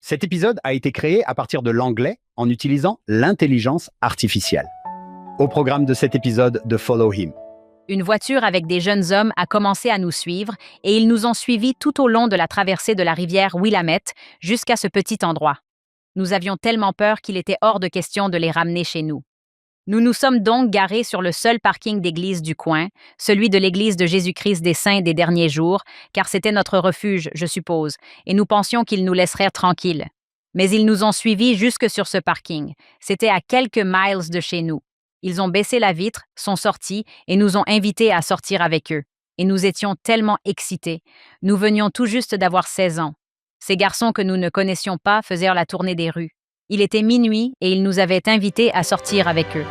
Cet épisode a été créé à partir de l'anglais en utilisant l'intelligence artificielle. Au programme de cet épisode de Follow Him. Une voiture avec des jeunes hommes a commencé à nous suivre et ils nous ont suivis tout au long de la traversée de la rivière Willamette jusqu'à ce petit endroit. Nous avions tellement peur qu'il était hors de question de les ramener chez nous. Nous nous sommes donc garés sur le seul parking d'église du coin, celui de l'église de Jésus-Christ des Saints des derniers jours, car c'était notre refuge, je suppose, et nous pensions qu'ils nous laisseraient tranquilles. Mais ils nous ont suivis jusque sur ce parking. C'était à quelques miles de chez nous. Ils ont baissé la vitre, sont sortis et nous ont invités à sortir avec eux. Et nous étions tellement excités. Nous venions tout juste d'avoir 16 ans. Ces garçons que nous ne connaissions pas faisaient la tournée des rues. Il était minuit et ils nous avaient invités à sortir avec eux.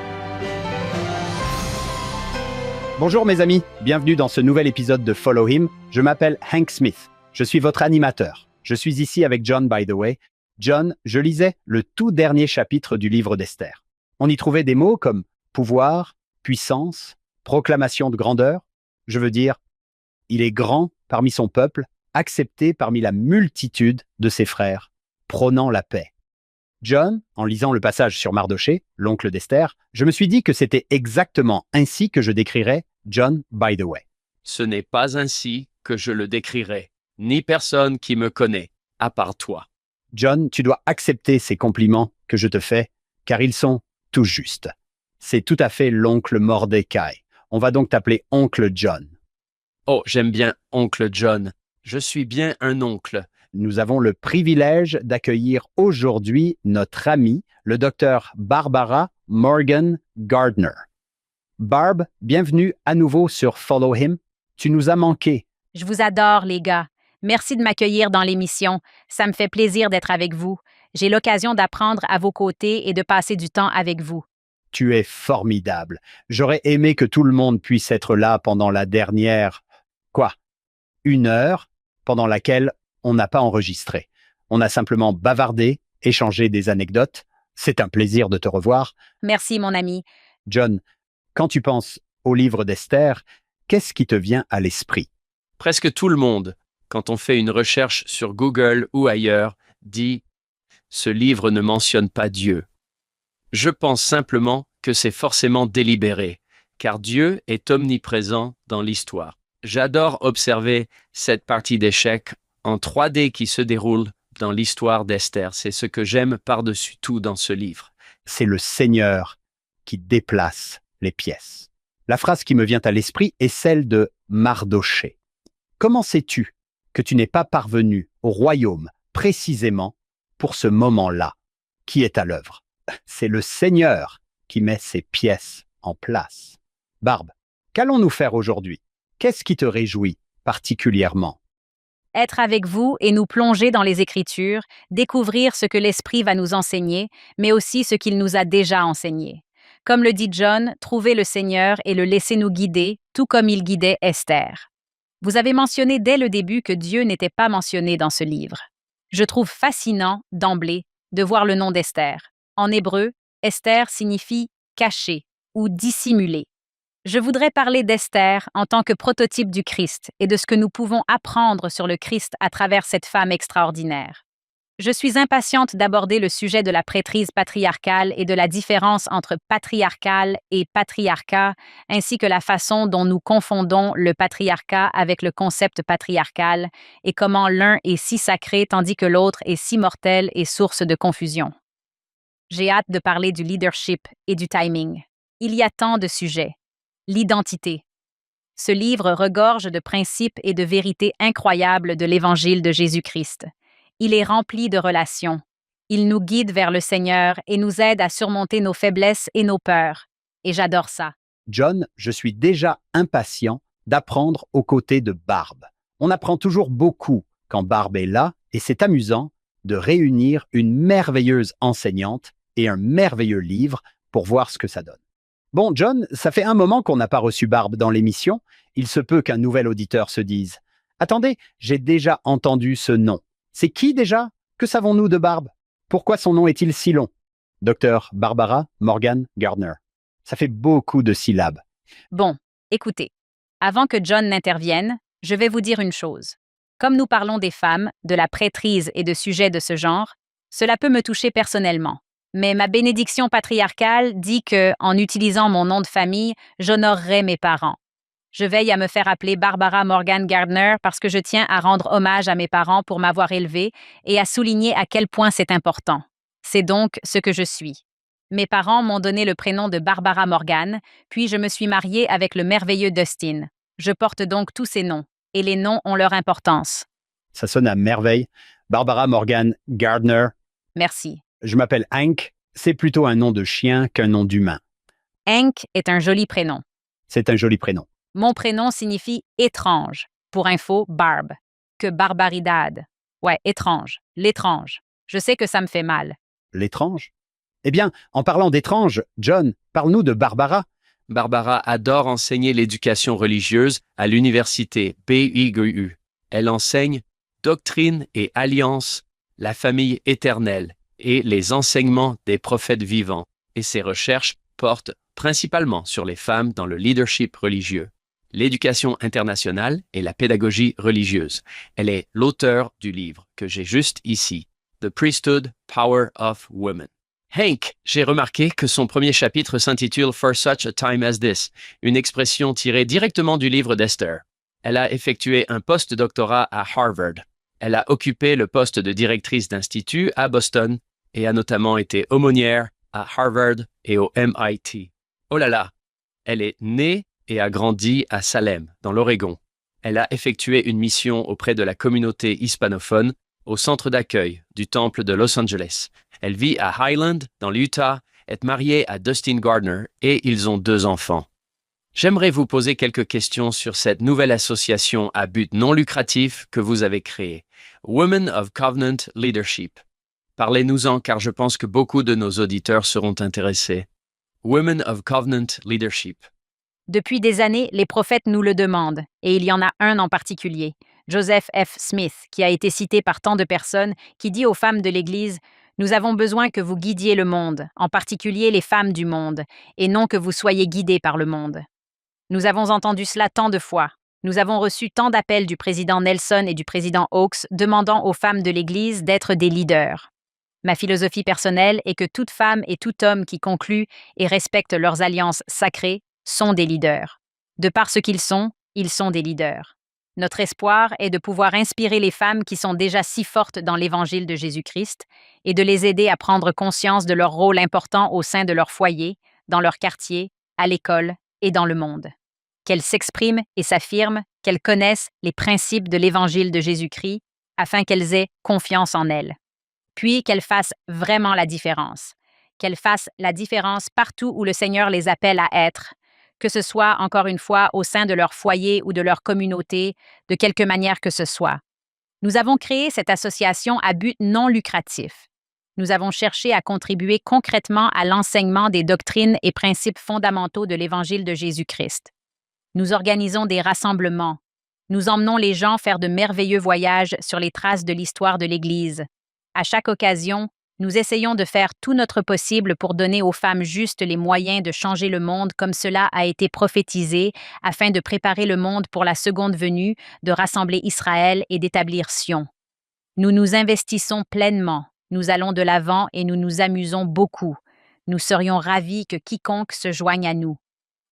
Bonjour mes amis, bienvenue dans ce nouvel épisode de Follow Him. Je m'appelle Hank Smith, je suis votre animateur. Je suis ici avec John, by the way. John, je lisais le tout dernier chapitre du livre d'Esther. On y trouvait des mots comme pouvoir, puissance, proclamation de grandeur. Je veux dire, il est grand parmi son peuple, accepté parmi la multitude de ses frères, prônant la paix. John, en lisant le passage sur Mardoché, l'oncle d'Esther, je me suis dit que c'était exactement ainsi que je décrirais John, by the way. Ce n'est pas ainsi que je le décrirai, ni personne qui me connaît, à part toi. John, tu dois accepter ces compliments que je te fais, car ils sont tout justes. C'est tout à fait l'oncle Mordecai. On va donc t'appeler oncle John. Oh, j'aime bien oncle John. Je suis bien un oncle. Nous avons le privilège d'accueillir aujourd'hui notre amie, le docteur Barbara Morgan Gardner. Barb, bienvenue à nouveau sur Follow Him. Tu nous as manqué. Je vous adore, les gars. Merci de m'accueillir dans l'émission. Ça me fait plaisir d'être avec vous. J'ai l'occasion d'apprendre à vos côtés et de passer du temps avec vous. Tu es formidable. J'aurais aimé que tout le monde puisse être là pendant la dernière, 1 heure, pendant laquelle on n'a pas enregistré. On a simplement bavardé, échangé des anecdotes. C'est un plaisir de te revoir. Merci, mon ami. John, quand tu penses au livre d'Esther, qu'est-ce qui te vient à l'esprit? Presque tout le monde, quand on fait une recherche sur Google ou ailleurs, dit « Ce livre ne mentionne pas Dieu ». Je pense simplement que c'est forcément délibéré, car Dieu est omniprésent dans l'histoire. J'adore observer cette partie d'échecs en 3D qui se déroule dans l'histoire d'Esther. C'est ce que j'aime par-dessus tout dans ce livre. C'est le Seigneur qui déplace les pièces. La phrase qui me vient à l'esprit est celle de Mardoché. Comment sais-tu que tu n'es pas parvenu au royaume précisément pour ce moment-là qui est à l'œuvre? C'est le Seigneur qui met ses pièces en place. Barbe, qu'allons-nous faire aujourd'hui? Qu'est-ce qui te réjouit particulièrement? Être avec vous et nous plonger dans les Écritures, découvrir ce que l'Esprit va nous enseigner, mais aussi ce qu'il nous a déjà enseigné. Comme le dit John, trouver le Seigneur et le laisser nous guider, tout comme il guidait Esther. Vous avez mentionné dès le début que Dieu n'était pas mentionné dans ce livre. Je trouve fascinant, d'emblée, de voir le nom d'Esther. En hébreu, Esther signifie « caché » ou « dissimulé ». Je voudrais parler d'Esther en tant que prototype du Christ et de ce que nous pouvons apprendre sur le Christ à travers cette femme extraordinaire. Je suis impatiente d'aborder le sujet de la prêtrise patriarcale et de la différence entre patriarcal et patriarcat, ainsi que la façon dont nous confondons le patriarcat avec le concept patriarcal et comment l'un est si sacré tandis que l'autre est si mortel et source de confusion. J'ai hâte de parler du leadership et du timing. Il y a tant de sujets. L'identité. Ce livre regorge de principes et de vérités incroyables de l'Évangile de Jésus-Christ. Il est rempli de relations. Il nous guide vers le Seigneur et nous aide à surmonter nos faiblesses et nos peurs. Et j'adore ça. John, je suis déjà impatient d'apprendre aux côtés de Barbe. On apprend toujours beaucoup quand Barbe est là et c'est amusant de réunir une merveilleuse enseignante et un merveilleux livre pour voir ce que ça donne. Bon, John, ça fait un moment qu'on n'a pas reçu Barbe dans l'émission. Il se peut qu'un nouvel auditeur se dise « Attendez, j'ai déjà entendu ce nom. C'est qui déjà? Que savons-nous de Barbe? Pourquoi son nom est-il si long? » Docteur Barbara Morgan Gardner. Ça fait beaucoup de syllabes. Bon, écoutez. Avant que John n'intervienne, je vais vous dire une chose. Comme nous parlons des femmes, de la prêtrise et de sujets de ce genre, Cela peut me toucher personnellement. Mais ma bénédiction patriarcale dit que, en utilisant mon nom de famille, j'honorerai mes parents. Je veille à me faire appeler Barbara Morgan Gardner parce que je tiens à rendre hommage à mes parents pour m'avoir élevée et à souligner à quel point c'est important. C'est donc ce que je suis. Mes parents m'ont donné le prénom de Barbara Morgan, puis je me suis mariée avec le merveilleux Dustin. Je porte donc tous ces noms, et les noms ont leur importance. Ça sonne à merveille. Barbara Morgan Gardner. Merci. Je m'appelle Hank. C'est plutôt un nom de chien qu'un nom d'humain. Hank est un joli prénom. C'est un joli prénom. Mon prénom signifie étrange. Pour info, Barb. Que barbaridade. Ouais, étrange. L'étrange. Je sais que ça me fait mal. L'étrange? Eh bien, en parlant d'étrange, John, parle-nous de Barbara. Barbara adore enseigner l'éducation religieuse à l'université BYU. Elle enseigne doctrine et alliance, la famille éternelle et les enseignements des prophètes vivants, et ses recherches portent principalement sur les femmes dans le leadership religieux, l'éducation internationale et la pédagogie religieuse. Elle est l'auteur du livre que j'ai juste ici, The Priesthood, Power of Women. Hank, j'ai remarqué que son premier chapitre s'intitule For Such a Time as This, une expression tirée directement du livre d'Esther. Elle a effectué un post-doctorat à Harvard. Elle a occupé le poste de directrice d'institut à Boston et a notamment été aumônière à Harvard et au MIT. Oh là là! Elle est née et a grandi à Salem, dans l'Oregon. Elle a effectué une mission auprès de la communauté hispanophone au centre d'accueil du Temple de Los Angeles. Elle vit à Highland, dans l'Utah, est mariée à Dustin Gardner et ils ont 2 enfants. J'aimerais vous poser quelques questions sur cette nouvelle association à but non lucratif que vous avez créée, Women of Covenant Leadership. Parlez-nous-en car je pense que beaucoup de nos auditeurs seront intéressés. Women of Covenant Leadership. Depuis des années, les prophètes nous le demandent, et il y en a un en particulier, Joseph F. Smith, qui a été cité par tant de personnes, qui dit aux femmes de l'Église « Nous avons besoin que vous guidiez le monde, en particulier les femmes du monde, et non que vous soyez guidées par le monde. » Nous avons entendu cela tant de fois. Nous avons reçu tant d'appels du président Nelson et du président Oaks demandant aux femmes de l'Église d'être des leaders. Ma philosophie personnelle est que toute femme et tout homme qui concluent et respectent leurs alliances sacrées sont des leaders. De par ce qu'ils sont des leaders. Notre espoir est de pouvoir inspirer les femmes qui sont déjà si fortes dans l'Évangile de Jésus-Christ et de les aider à prendre conscience de leur rôle important au sein de leur foyer, dans leur quartier, à l'école et dans le monde. Qu'elles s'expriment et s'affirment, qu'elles connaissent les principes de l'Évangile de Jésus-Christ afin qu'elles aient confiance en elles. Puis qu'elles fassent vraiment la différence. Qu'elles fassent la différence partout où le Seigneur les appelle à être, que ce soit, encore une fois, au sein de leur foyer ou de leur communauté, de quelque manière que ce soit. Nous avons créé cette association à but non lucratif. Nous avons cherché à contribuer concrètement à l'enseignement des doctrines et principes fondamentaux de l'Évangile de Jésus-Christ. Nous organisons des rassemblements. Nous emmenons les gens faire de merveilleux voyages sur les traces de l'histoire de l'Église. À chaque occasion, nous essayons de faire tout notre possible pour donner aux femmes justes les moyens de changer le monde comme cela a été prophétisé, afin de préparer le monde pour la seconde venue, de rassembler Israël et d'établir Sion. Nous nous investissons pleinement, nous allons de l'avant et nous nous amusons beaucoup. Nous serions ravis que quiconque se joigne à nous.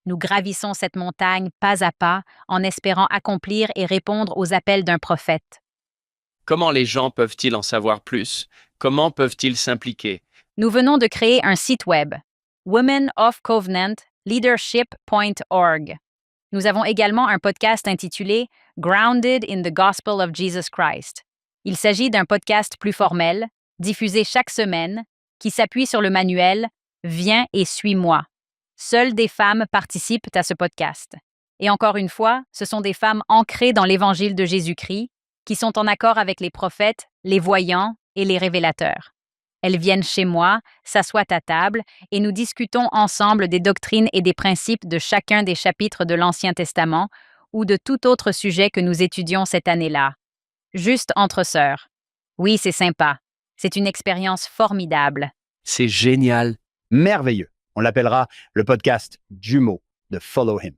Nous gravissons cette montagne pas à pas, en espérant accomplir et répondre aux appels d'un prophète. Comment les gens peuvent-ils en savoir plus? Comment peuvent-ils s'impliquer? Nous venons de créer un site web, womenofcovenantleadership.org. Nous avons également un podcast intitulé Grounded in the Gospel of Jesus Christ. Il s'agit d'un podcast plus formel, diffusé chaque semaine, qui s'appuie sur le manuel Viens et suis-moi. Seules des femmes participent à ce podcast. Et encore une fois, ce sont des femmes ancrées dans l'Évangile de Jésus-Christ, qui sont en accord avec les prophètes, les voyants et les révélateurs. Elles viennent chez moi, s'assoient à table, et nous discutons ensemble des doctrines et des principes de chacun des chapitres de l'Ancien Testament ou de tout autre sujet que nous étudions cette année-là. Juste entre sœurs. Oui, c'est sympa. C'est une expérience formidable. C'est génial. Merveilleux. On l'appellera le podcast jumeau de Follow Him.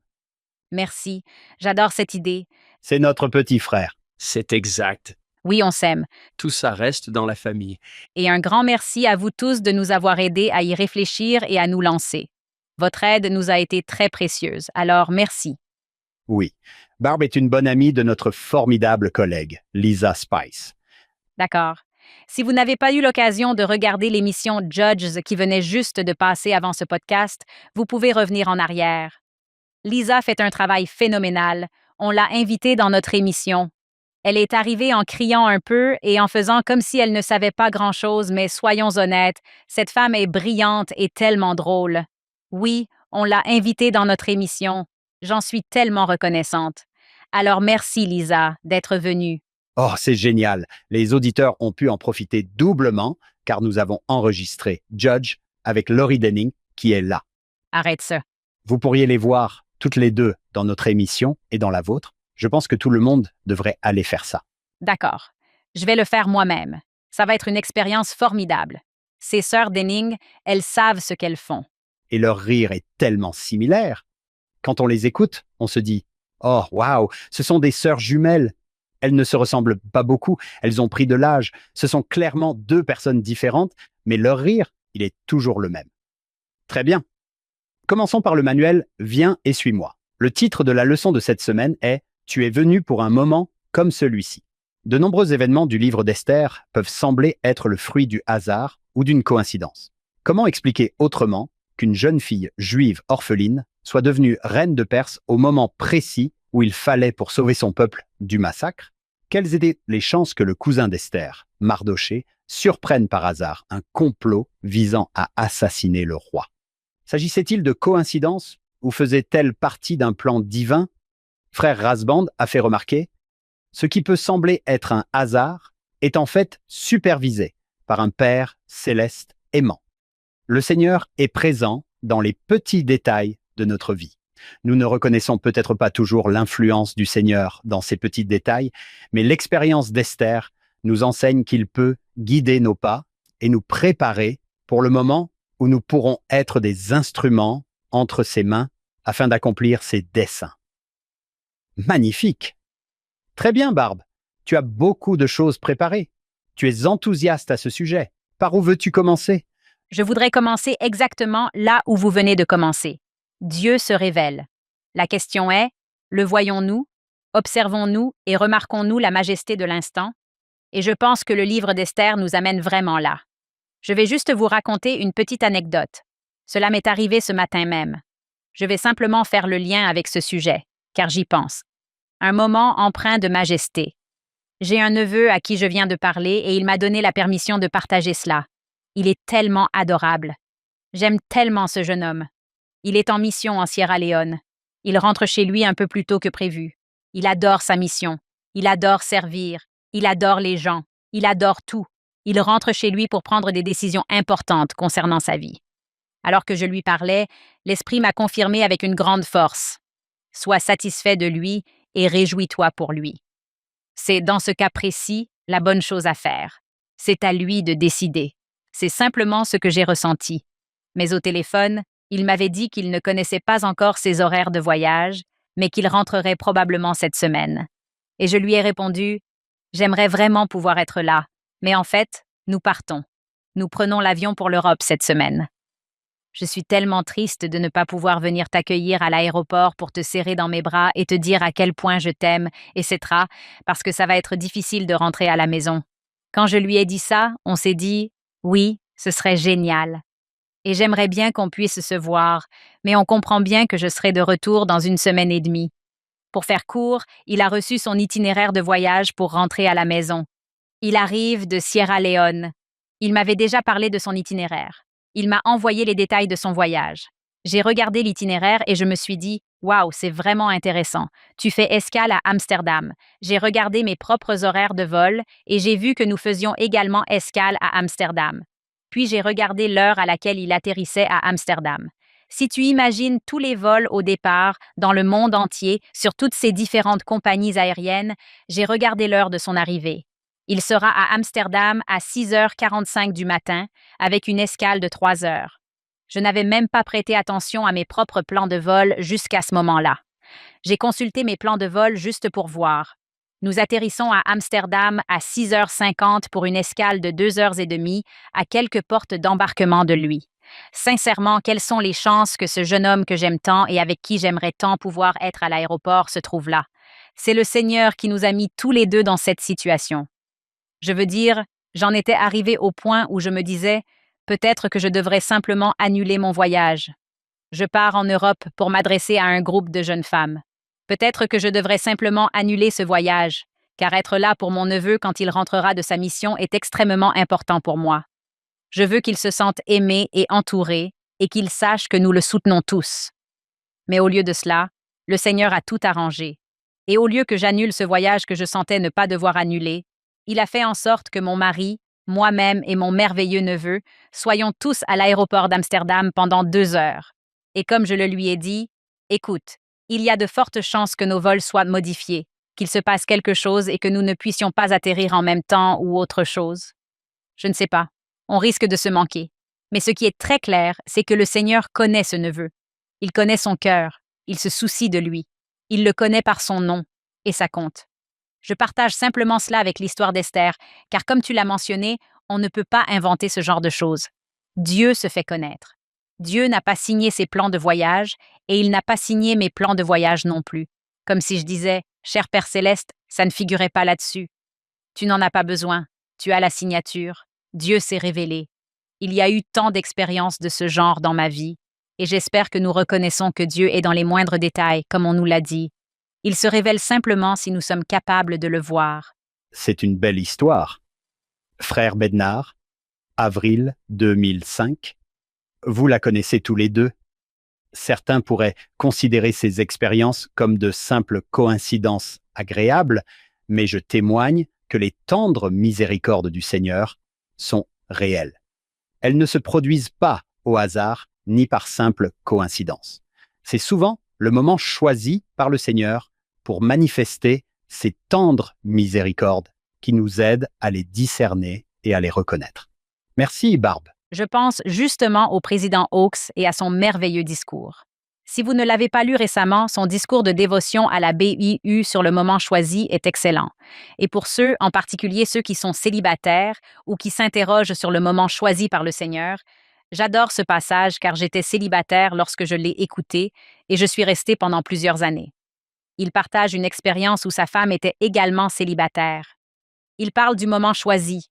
Merci. J'adore cette idée. C'est notre petit frère. C'est exact. Oui, on s'aime. Tout ça reste dans la famille. Et un grand merci à vous tous de nous avoir aidés à y réfléchir et à nous lancer. Votre aide nous a été très précieuse, alors merci. Oui. Barb est une bonne amie de notre formidable collègue, Lisa Spice. D'accord. Si vous n'avez pas eu l'occasion de regarder l'émission Judges qui venait juste de passer avant ce podcast, vous pouvez revenir en arrière. Lisa fait un travail phénoménal. On l'a invitée dans notre émission. Elle est arrivée en criant un peu et en faisant comme si elle ne savait pas grand-chose, mais soyons honnêtes, cette femme est brillante et tellement drôle. Oui, on l'a invitée dans notre émission. J'en suis tellement reconnaissante. Alors merci Lisa d'être venue. Oh, c'est génial. Les auditeurs ont pu en profiter doublement car nous avons enregistré Judge avec Laurie Denning qui est là. Arrête ça. Vous pourriez les voir toutes les deux dans notre émission et dans la vôtre. Je pense que tout le monde devrait aller faire ça. D'accord. Je vais le faire moi-même. Ça va être une expérience formidable. Ces sœurs Denning, elles savent ce qu'elles font. Et leur rire est tellement similaire. Quand on les écoute, on se dit « Oh, waouh, ce sont des sœurs jumelles. Elles ne se ressemblent pas beaucoup, elles ont pris de l'âge. Ce sont clairement deux personnes différentes, mais leur rire, il est toujours le même. » Très bien. Commençons par le manuel « Viens et suis-moi ». Le titre de la leçon de cette semaine est « Tu es venu pour un moment comme celui-ci ». De nombreux événements du livre d'Esther peuvent sembler être le fruit du hasard ou d'une coïncidence. Comment expliquer autrement qu'une jeune fille juive orpheline soit devenue reine de Perse au moment précis où il fallait pour sauver son peuple du massacre? Quelles étaient les chances que le cousin d'Esther, Mardoché, surprenne par hasard un complot visant à assassiner le roi? S'agissait-il de coïncidence ou faisait-elle partie d'un plan divin? Frère Rasband a fait remarquer « Ce qui peut sembler être un hasard est en fait supervisé par un Père céleste aimant. » Le Seigneur est présent dans les petits détails de notre vie. Nous ne reconnaissons peut-être pas toujours l'influence du Seigneur dans ces petits détails, mais l'expérience d'Esther nous enseigne qu'il peut guider nos pas et nous préparer pour le moment où nous pourrons être des instruments entre ses mains afin d'accomplir ses desseins. Magnifique! Très bien, Barb. Tu as beaucoup de choses préparées. Tu es enthousiaste à ce sujet. Par où veux-tu commencer? Je voudrais commencer exactement là où vous venez de commencer. Dieu se révèle. La question est, le voyons-nous, observons-nous et remarquons-nous la majesté de l'instant? Et je pense que le livre d'Esther nous amène vraiment là. Je vais juste vous raconter une petite anecdote. Cela m'est arrivé ce matin même. Je vais simplement faire le lien avec ce sujet, car j'y pense. Un moment empreint de majesté. J'ai un neveu à qui je viens de parler et il m'a donné la permission de partager cela. Il est tellement adorable. J'aime tellement ce jeune homme. Il est en mission en Sierra Leone. Il rentre chez lui un peu plus tôt que prévu. Il adore sa mission. Il adore servir. Il adore les gens. Il adore tout. Il rentre chez lui pour prendre des décisions importantes concernant sa vie. Alors que je lui parlais, l'Esprit m'a confirmé avec une grande force. Sois satisfait de lui et réjouis-toi pour lui. C'est, dans ce cas précis, la bonne chose à faire. C'est à lui de décider. C'est simplement ce que j'ai ressenti. Mais au téléphone, il m'avait dit qu'il ne connaissait pas encore ses horaires de voyage, mais qu'il rentrerait probablement cette semaine. Et je lui ai répondu « J'aimerais vraiment pouvoir être là, mais en fait, nous partons. Nous prenons l'avion pour l'Europe cette semaine. » Je suis tellement triste de ne pas pouvoir venir t'accueillir à l'aéroport pour te serrer dans mes bras et te dire à quel point je t'aime, etc., parce que ça va être difficile de rentrer à la maison. Quand je lui ai dit ça, on s'est dit « Oui, ce serait génial. » Et j'aimerais bien qu'on puisse se voir, mais on comprend bien que je serai de retour dans 1 semaine et demie. Pour faire court, il a reçu son itinéraire de voyage pour rentrer à la maison. Il arrive de Sierra Leone. Il m'avait déjà parlé de son itinéraire. Il m'a envoyé les détails de son voyage. J'ai regardé l'itinéraire et je me suis dit « Waouh, c'est vraiment intéressant. Tu fais escale à Amsterdam. » J'ai regardé mes propres horaires de vol et j'ai vu que nous faisions également escale à Amsterdam. Puis j'ai regardé l'heure à laquelle il atterrissait à Amsterdam. Si tu imagines tous les vols au départ, dans le monde entier, sur toutes ces différentes compagnies aériennes, j'ai regardé l'heure de son arrivée. Il sera à Amsterdam à 6h45 du matin, avec une escale de 3 heures. Je n'avais même pas prêté attention à mes propres plans de vol jusqu'à ce moment-là. J'ai consulté mes plans de vol juste pour voir. Nous atterrissons à Amsterdam à 6h50 pour une escale de 2h30 à quelques portes d'embarquement de lui. Sincèrement, quelles sont les chances que ce jeune homme que j'aime tant et avec qui j'aimerais tant pouvoir être à l'aéroport se trouve là? C'est le Seigneur qui nous a mis tous les deux dans cette situation. Je veux dire, j'en étais arrivé au point où je me disais, peut-être que je devrais simplement annuler mon voyage. Je pars en Europe pour m'adresser à un groupe de jeunes femmes. Peut-être que je devrais simplement annuler ce voyage, car être là pour mon neveu quand il rentrera de sa mission est extrêmement important pour moi. Je veux qu'il se sente aimé et entouré, et qu'il sache que nous le soutenons tous. Mais au lieu de cela, le Seigneur a tout arrangé. Et au lieu que j'annule ce voyage que je sentais ne pas devoir annuler, il a fait en sorte que mon mari, moi-même et mon merveilleux neveu soyons tous à l'aéroport d'Amsterdam pendant 2 heures. Et comme je le lui ai dit, écoute, il y a de fortes chances que nos vols soient modifiés, qu'il se passe quelque chose et que nous ne puissions pas atterrir en même temps ou autre chose. Je ne sais pas. On risque de se manquer. Mais ce qui est très clair, c'est que le Seigneur connaît ce neveu. Il connaît son cœur. Il se soucie de lui. Il le connaît par son nom. Et ça compte. Je partage simplement cela avec l'histoire d'Esther, car comme tu l'as mentionné, on ne peut pas inventer ce genre de choses. Dieu se fait connaître. Dieu n'a pas signé ses plans de voyage, et il n'a pas signé mes plans de voyage non plus. Comme si je disais, cher Père Céleste, ça ne figurait pas là-dessus. Tu n'en as pas besoin. Tu as la signature. Dieu s'est révélé. Il y a eu tant d'expériences de ce genre dans ma vie, et j'espère que nous reconnaissons que Dieu est dans les moindres détails, comme on nous l'a dit. Il se révèle simplement si nous sommes capables de le voir. C'est une belle histoire. Frère Bednar, avril 2005. Vous la connaissez tous les deux. Certains pourraient considérer ces expériences comme de simples coïncidences agréables, mais je témoigne que les tendres miséricordes du Seigneur sont réelles. Elles ne se produisent pas au hasard ni par simple coïncidence. C'est souvent le moment choisi par le Seigneur pour manifester ces tendres miséricordes qui nous aident à les discerner et à les reconnaître. Merci, Barbe. Je pense justement au président Hawkes et à son merveilleux discours. Si vous ne l'avez pas lu récemment, son discours de dévotion à la BIU sur le moment choisi est excellent. Et pour ceux, en particulier ceux qui sont célibataires ou qui s'interrogent sur le moment choisi par le Seigneur, j'adore ce passage car j'étais célibataire lorsque je l'ai écouté et je suis restée pendant plusieurs années. Il partage une expérience où sa femme était également célibataire. Il parle du moment choisi.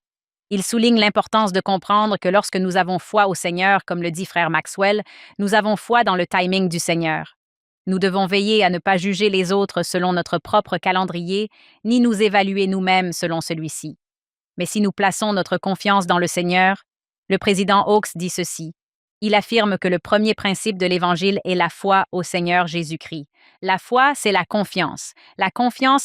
Il souligne l'importance de comprendre que lorsque nous avons foi au Seigneur, comme le dit frère Maxwell, nous avons foi dans le timing du Seigneur. Nous devons veiller à ne pas juger les autres selon notre propre calendrier, ni nous évaluer nous-mêmes selon celui-ci. Mais si nous plaçons notre confiance dans le Seigneur, le président Hawkes dit ceci. Il affirme que le premier principe de l'Évangile est la foi au Seigneur Jésus-Christ. La foi, c'est la confiance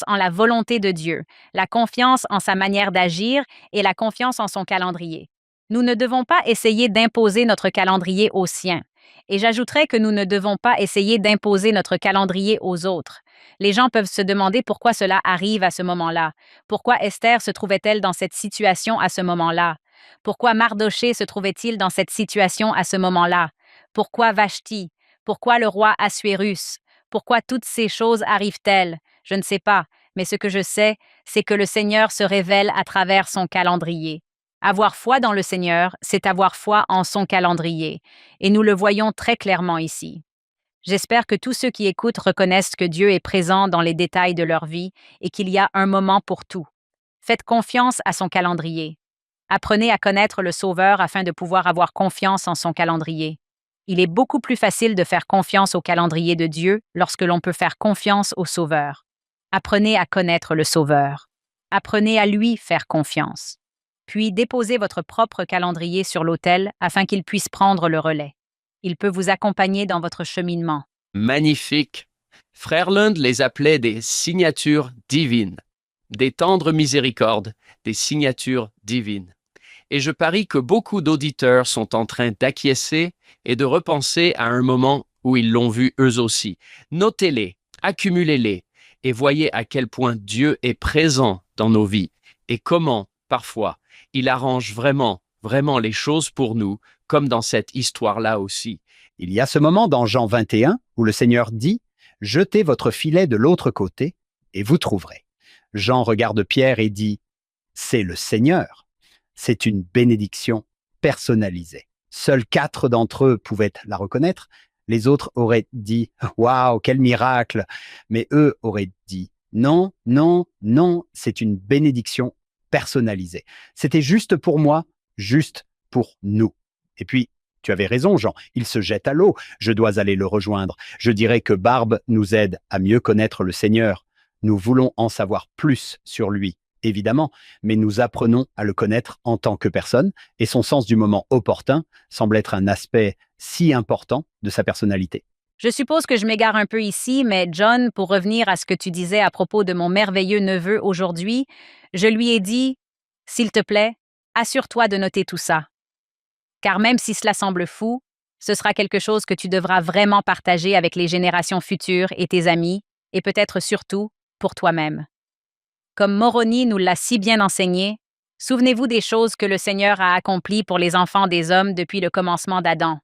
en la volonté de Dieu, la confiance en sa manière d'agir et la confiance en son calendrier. Nous ne devons pas essayer d'imposer notre calendrier au sien. Et j'ajouterais que nous ne devons pas essayer d'imposer notre calendrier aux autres. Les gens peuvent se demander pourquoi cela arrive à ce moment-là. Pourquoi Esther se trouvait-elle dans cette situation à ce moment-là? Pourquoi Mardoché se trouvait-il dans cette situation à ce moment-là? Pourquoi Vashti? Pourquoi le roi Assuérus? Pourquoi toutes ces choses arrivent-elles? Je ne sais pas, mais ce que je sais, c'est que le Seigneur se révèle à travers son calendrier. Avoir foi dans le Seigneur, c'est avoir foi en son calendrier, et nous le voyons très clairement ici. J'espère que tous ceux qui écoutent reconnaissent que Dieu est présent dans les détails de leur vie et qu'il y a un moment pour tout. Faites confiance à son calendrier. Apprenez à connaître le Sauveur afin de pouvoir avoir confiance en son calendrier. Il est beaucoup plus facile de faire confiance au calendrier de Dieu lorsque l'on peut faire confiance au Sauveur. Apprenez à connaître le Sauveur. Apprenez à lui faire confiance. Puis déposez votre propre calendrier sur l'autel afin qu'il puisse prendre le relais. Il peut vous accompagner dans votre cheminement. Magnifique. Frère Lund les appelait des signatures divines, des tendres miséricordes, des signatures divines. Et je parie que beaucoup d'auditeurs sont en train d'acquiescer et de repenser à un moment où ils l'ont vu eux aussi. Notez-les, accumulez-les et voyez à quel point Dieu est présent dans nos vies et comment, parfois, il arrange vraiment les choses pour nous, comme dans cette histoire-là aussi. Il y a ce moment dans Jean 21 où le Seigneur dit « Jetez votre filet de l'autre côté et vous trouverez ». Jean regarde Pierre et dit « C'est le Seigneur ». C'est une bénédiction personnalisée. Seuls 4 d'entre eux pouvaient la reconnaître. Les autres auraient dit « Waouh, quel miracle !» Mais eux auraient dit « Non, non, non, c'est une bénédiction personnalisée. C'était juste pour moi, juste pour nous. » Et puis, tu avais raison, Jean, il se jette à l'eau. Je dois aller le rejoindre. Je dirais que Barbe nous aide à mieux connaître le Seigneur. Nous voulons en savoir plus sur lui, évidemment, mais nous apprenons à le connaître en tant que personne, et son sens du moment opportun semble être un aspect si important de sa personnalité. Je suppose que je m'égare un peu ici, mais John, pour revenir à ce que tu disais à propos de mon merveilleux neveu aujourd'hui, je lui ai dit « S'il te plaît, assure-toi de noter tout ça. » Car même si cela semble fou, ce sera quelque chose que tu devras vraiment partager avec les générations futures et tes amis, et peut-être surtout pour toi-même. Comme Moroni nous l'a si bien enseigné, souvenez-vous des choses que le Seigneur a accomplies pour les enfants des hommes depuis le commencement d'Adam.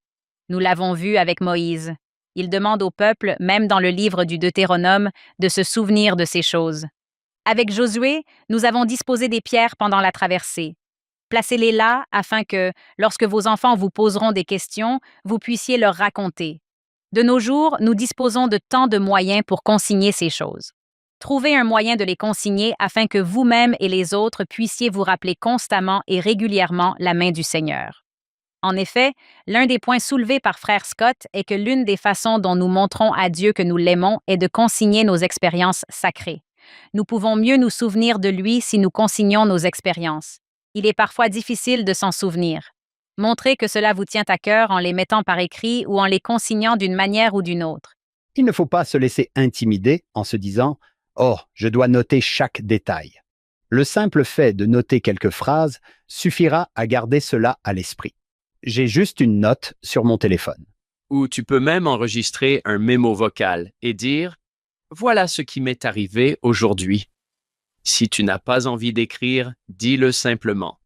Nous l'avons vu avec Moïse. Il demande au peuple, même dans le livre du Deutéronome, de se souvenir de ces choses. Avec Josué, nous avons disposé des pierres pendant la traversée. Placez-les là afin que, lorsque vos enfants vous poseront des questions, vous puissiez leur raconter. De nos jours, nous disposons de tant de moyens pour consigner ces choses. Trouvez un moyen de les consigner afin que vous-même et les autres puissiez vous rappeler constamment et régulièrement la main du Seigneur. En effet, l'un des points soulevés par Frère Scott est que l'une des façons dont nous montrons à Dieu que nous l'aimons est de consigner nos expériences sacrées. Nous pouvons mieux nous souvenir de lui si nous consignons nos expériences. Il est parfois difficile de s'en souvenir. Montrez que cela vous tient à cœur en les mettant par écrit ou en les consignant d'une manière ou d'une autre. Il ne faut pas se laisser intimider en se disant « Oh, je dois noter chaque détail ». Le simple fait de noter quelques phrases suffira à garder cela à l'esprit. J'ai juste une note sur mon téléphone. Ou tu peux même enregistrer un mémo vocal et dire « Voilà ce qui m'est arrivé aujourd'hui ». Si tu n'as pas envie d'écrire, dis-le simplement.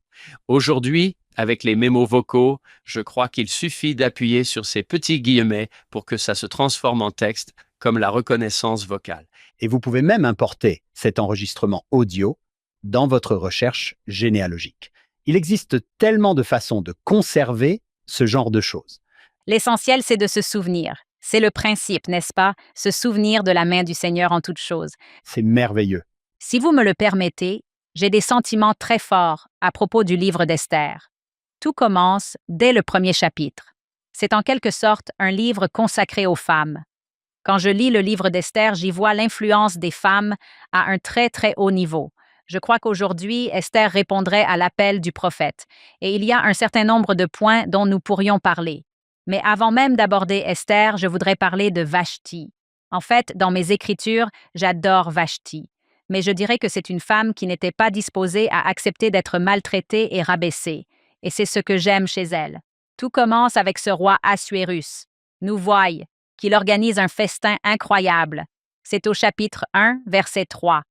Aujourd'hui, avec les mémos vocaux, je crois qu'il suffit d'appuyer sur ces petits guillemets pour que ça se transforme en texte, comme la reconnaissance vocale. Et vous pouvez même importer cet enregistrement audio dans votre recherche généalogique. Il existe tellement de façons de conserver ce genre de choses. L'essentiel, c'est de se souvenir. C'est le principe, n'est-ce pas? Se souvenir de la main du Seigneur en toutes choses. C'est merveilleux. Si vous me le permettez, j'ai des sentiments très forts à propos du livre d'Esther. Tout commence dès le premier chapitre. C'est en quelque sorte un livre consacré aux femmes. Quand je lis le livre d'Esther, j'y vois l'influence des femmes à un très très haut niveau. Je crois qu'aujourd'hui, Esther répondrait à l'appel du prophète, et il y a un certain nombre de points dont nous pourrions parler. Mais avant même d'aborder Esther, je voudrais parler de Vashti. En fait, dans mes écritures, j'adore Vashti. Mais je dirais que c'est une femme qui n'était pas disposée à accepter d'être maltraitée et rabaissée. Et c'est ce que j'aime chez elle. Tout commence avec ce roi Assuérus. Nous voyons qu'il organise un festin incroyable. C'est au chapitre 1, verset 3.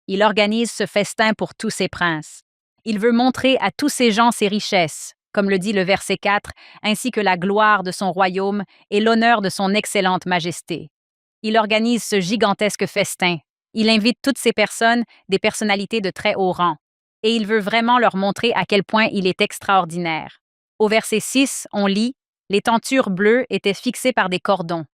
Il organise ce festin pour tous ses princes. Il veut montrer à tous ces gens ses richesses, comme le dit le verset 4, ainsi que la gloire de son royaume et l'honneur de son excellente majesté. Il organise ce gigantesque festin. Il invite toutes ces personnes, des personnalités de très haut rang, et il veut vraiment leur montrer à quel point il est extraordinaire. Au verset 6, on lit « Les tentures bleues étaient fixées par des cordons ».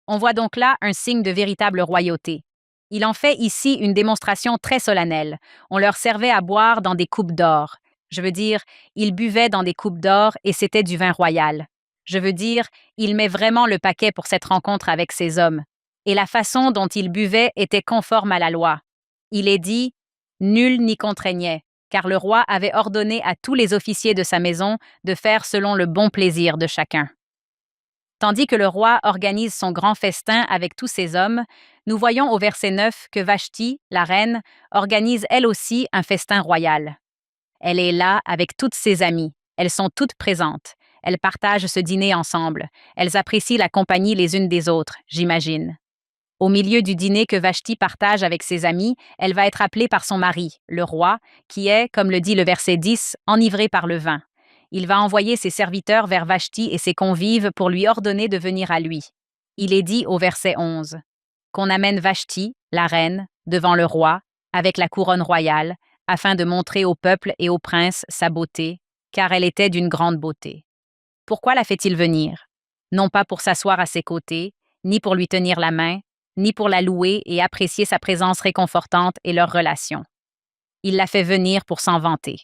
On voit donc là un signe de véritable royauté. Il en fait ici une démonstration très solennelle. On leur servait à boire dans des coupes d'or. Je veux dire, ils buvaient dans des coupes d'or et c'était du vin royal. Je veux dire, il met vraiment le paquet pour cette rencontre avec ces hommes. Et la façon dont il buvait était conforme à la loi. Il est dit « Nul n'y contraignait », car le roi avait ordonné à tous les officiers de sa maison de faire selon le bon plaisir de chacun. Tandis que le roi organise son grand festin avec tous ses hommes, nous voyons au verset 9 que Vashti, la reine, organise elle aussi un festin royal. Elle est là avec toutes ses amies. Elles sont toutes présentes. Elles partagent ce dîner ensemble. Elles apprécient la compagnie les unes des autres, j'imagine. Au milieu du dîner que Vashti partage avec ses amis, elle va être appelée par son mari, le roi, qui est, comme le dit le verset 10, enivré par le vin. Il va envoyer ses serviteurs vers Vashti et ses convives pour lui ordonner de venir à lui. Il est dit au verset 11 qu'on amène Vashti, la reine, devant le roi, avec la couronne royale, afin de montrer au peuple et au prince sa beauté, car elle était d'une grande beauté. Pourquoi la fait-il venir? Non pas pour s'asseoir à ses côtés, ni pour lui tenir la main, ni pour la louer et apprécier sa présence réconfortante et leur relation. Il la fait venir pour s'en vanter.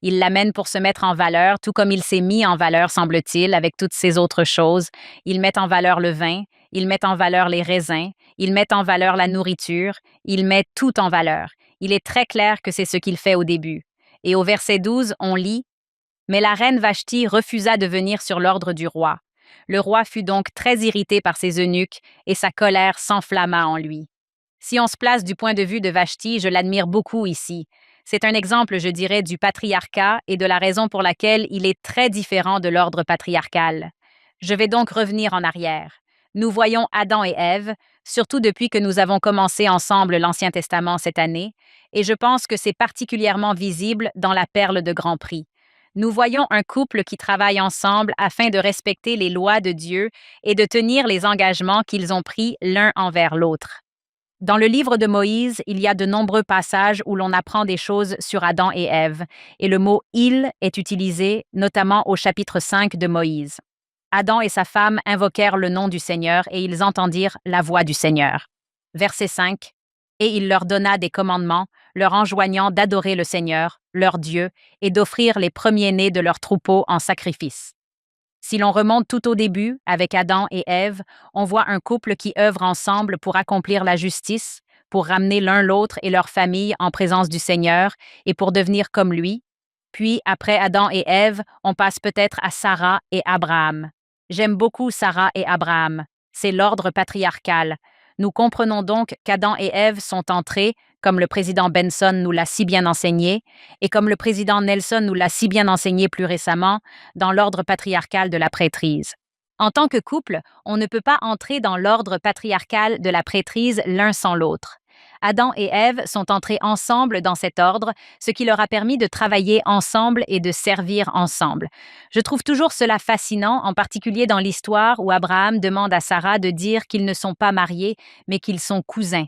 Il l'amène pour se mettre en valeur, tout comme il s'est mis en valeur, semble-t-il, avec toutes ces autres choses. Il met en valeur le vin, il met en valeur les raisins, il met en valeur la nourriture, il met tout en valeur. Il est très clair que c'est ce qu'il fait au début. Et au verset 12, on lit « Mais la reine Vashti refusa de venir sur l'ordre du roi. Le roi fut donc très irrité par ses eunuques et sa colère s'enflamma en lui. » Si on se place du point de vue de Vashti, je l'admire beaucoup ici. C'est un exemple, je dirais, du patriarcat et de la raison pour laquelle il est très différent de l'ordre patriarcal. Je vais donc revenir en arrière. Nous voyons Adam et Ève, surtout depuis que nous avons commencé ensemble l'Ancien Testament cette année, et je pense que c'est particulièrement visible dans la Perle de Grand Prix. Nous voyons un couple qui travaille ensemble afin de respecter les lois de Dieu et de tenir les engagements qu'ils ont pris l'un envers l'autre. Dans le livre de Moïse, il y a de nombreux passages où l'on apprend des choses sur Adam et Ève, et le mot « il » est utilisé notamment au chapitre 5 de Moïse. Adam et sa femme invoquèrent le nom du Seigneur et ils entendirent la voix du Seigneur. Verset 5. Et il leur donna des commandements, leur enjoignant d'adorer le Seigneur, leur Dieu, et d'offrir les premiers-nés de leurs troupeaux en sacrifice. Si l'on remonte tout au début, avec Adam et Ève, on voit un couple qui œuvre ensemble pour accomplir la justice, pour ramener l'un l'autre et leur famille en présence du Seigneur et pour devenir comme lui. Puis, après Adam et Ève, on passe peut-être à Sarah et Abraham. J'aime beaucoup Sarah et Abraham. C'est l'ordre patriarcal. Nous comprenons donc qu'Adam et Ève sont entrés, comme le président Benson nous l'a si bien enseigné, et comme le président Nelson nous l'a si bien enseigné plus récemment, dans l'ordre patriarcal de la prêtrise. En tant que couple, on ne peut pas entrer dans l'ordre patriarcal de la prêtrise l'un sans l'autre. Adam et Ève sont entrés ensemble dans cet ordre, ce qui leur a permis de travailler ensemble et de servir ensemble. Je trouve toujours cela fascinant, en particulier dans l'histoire où Abraham demande à Sarah de dire qu'ils ne sont pas mariés, mais qu'ils sont cousins.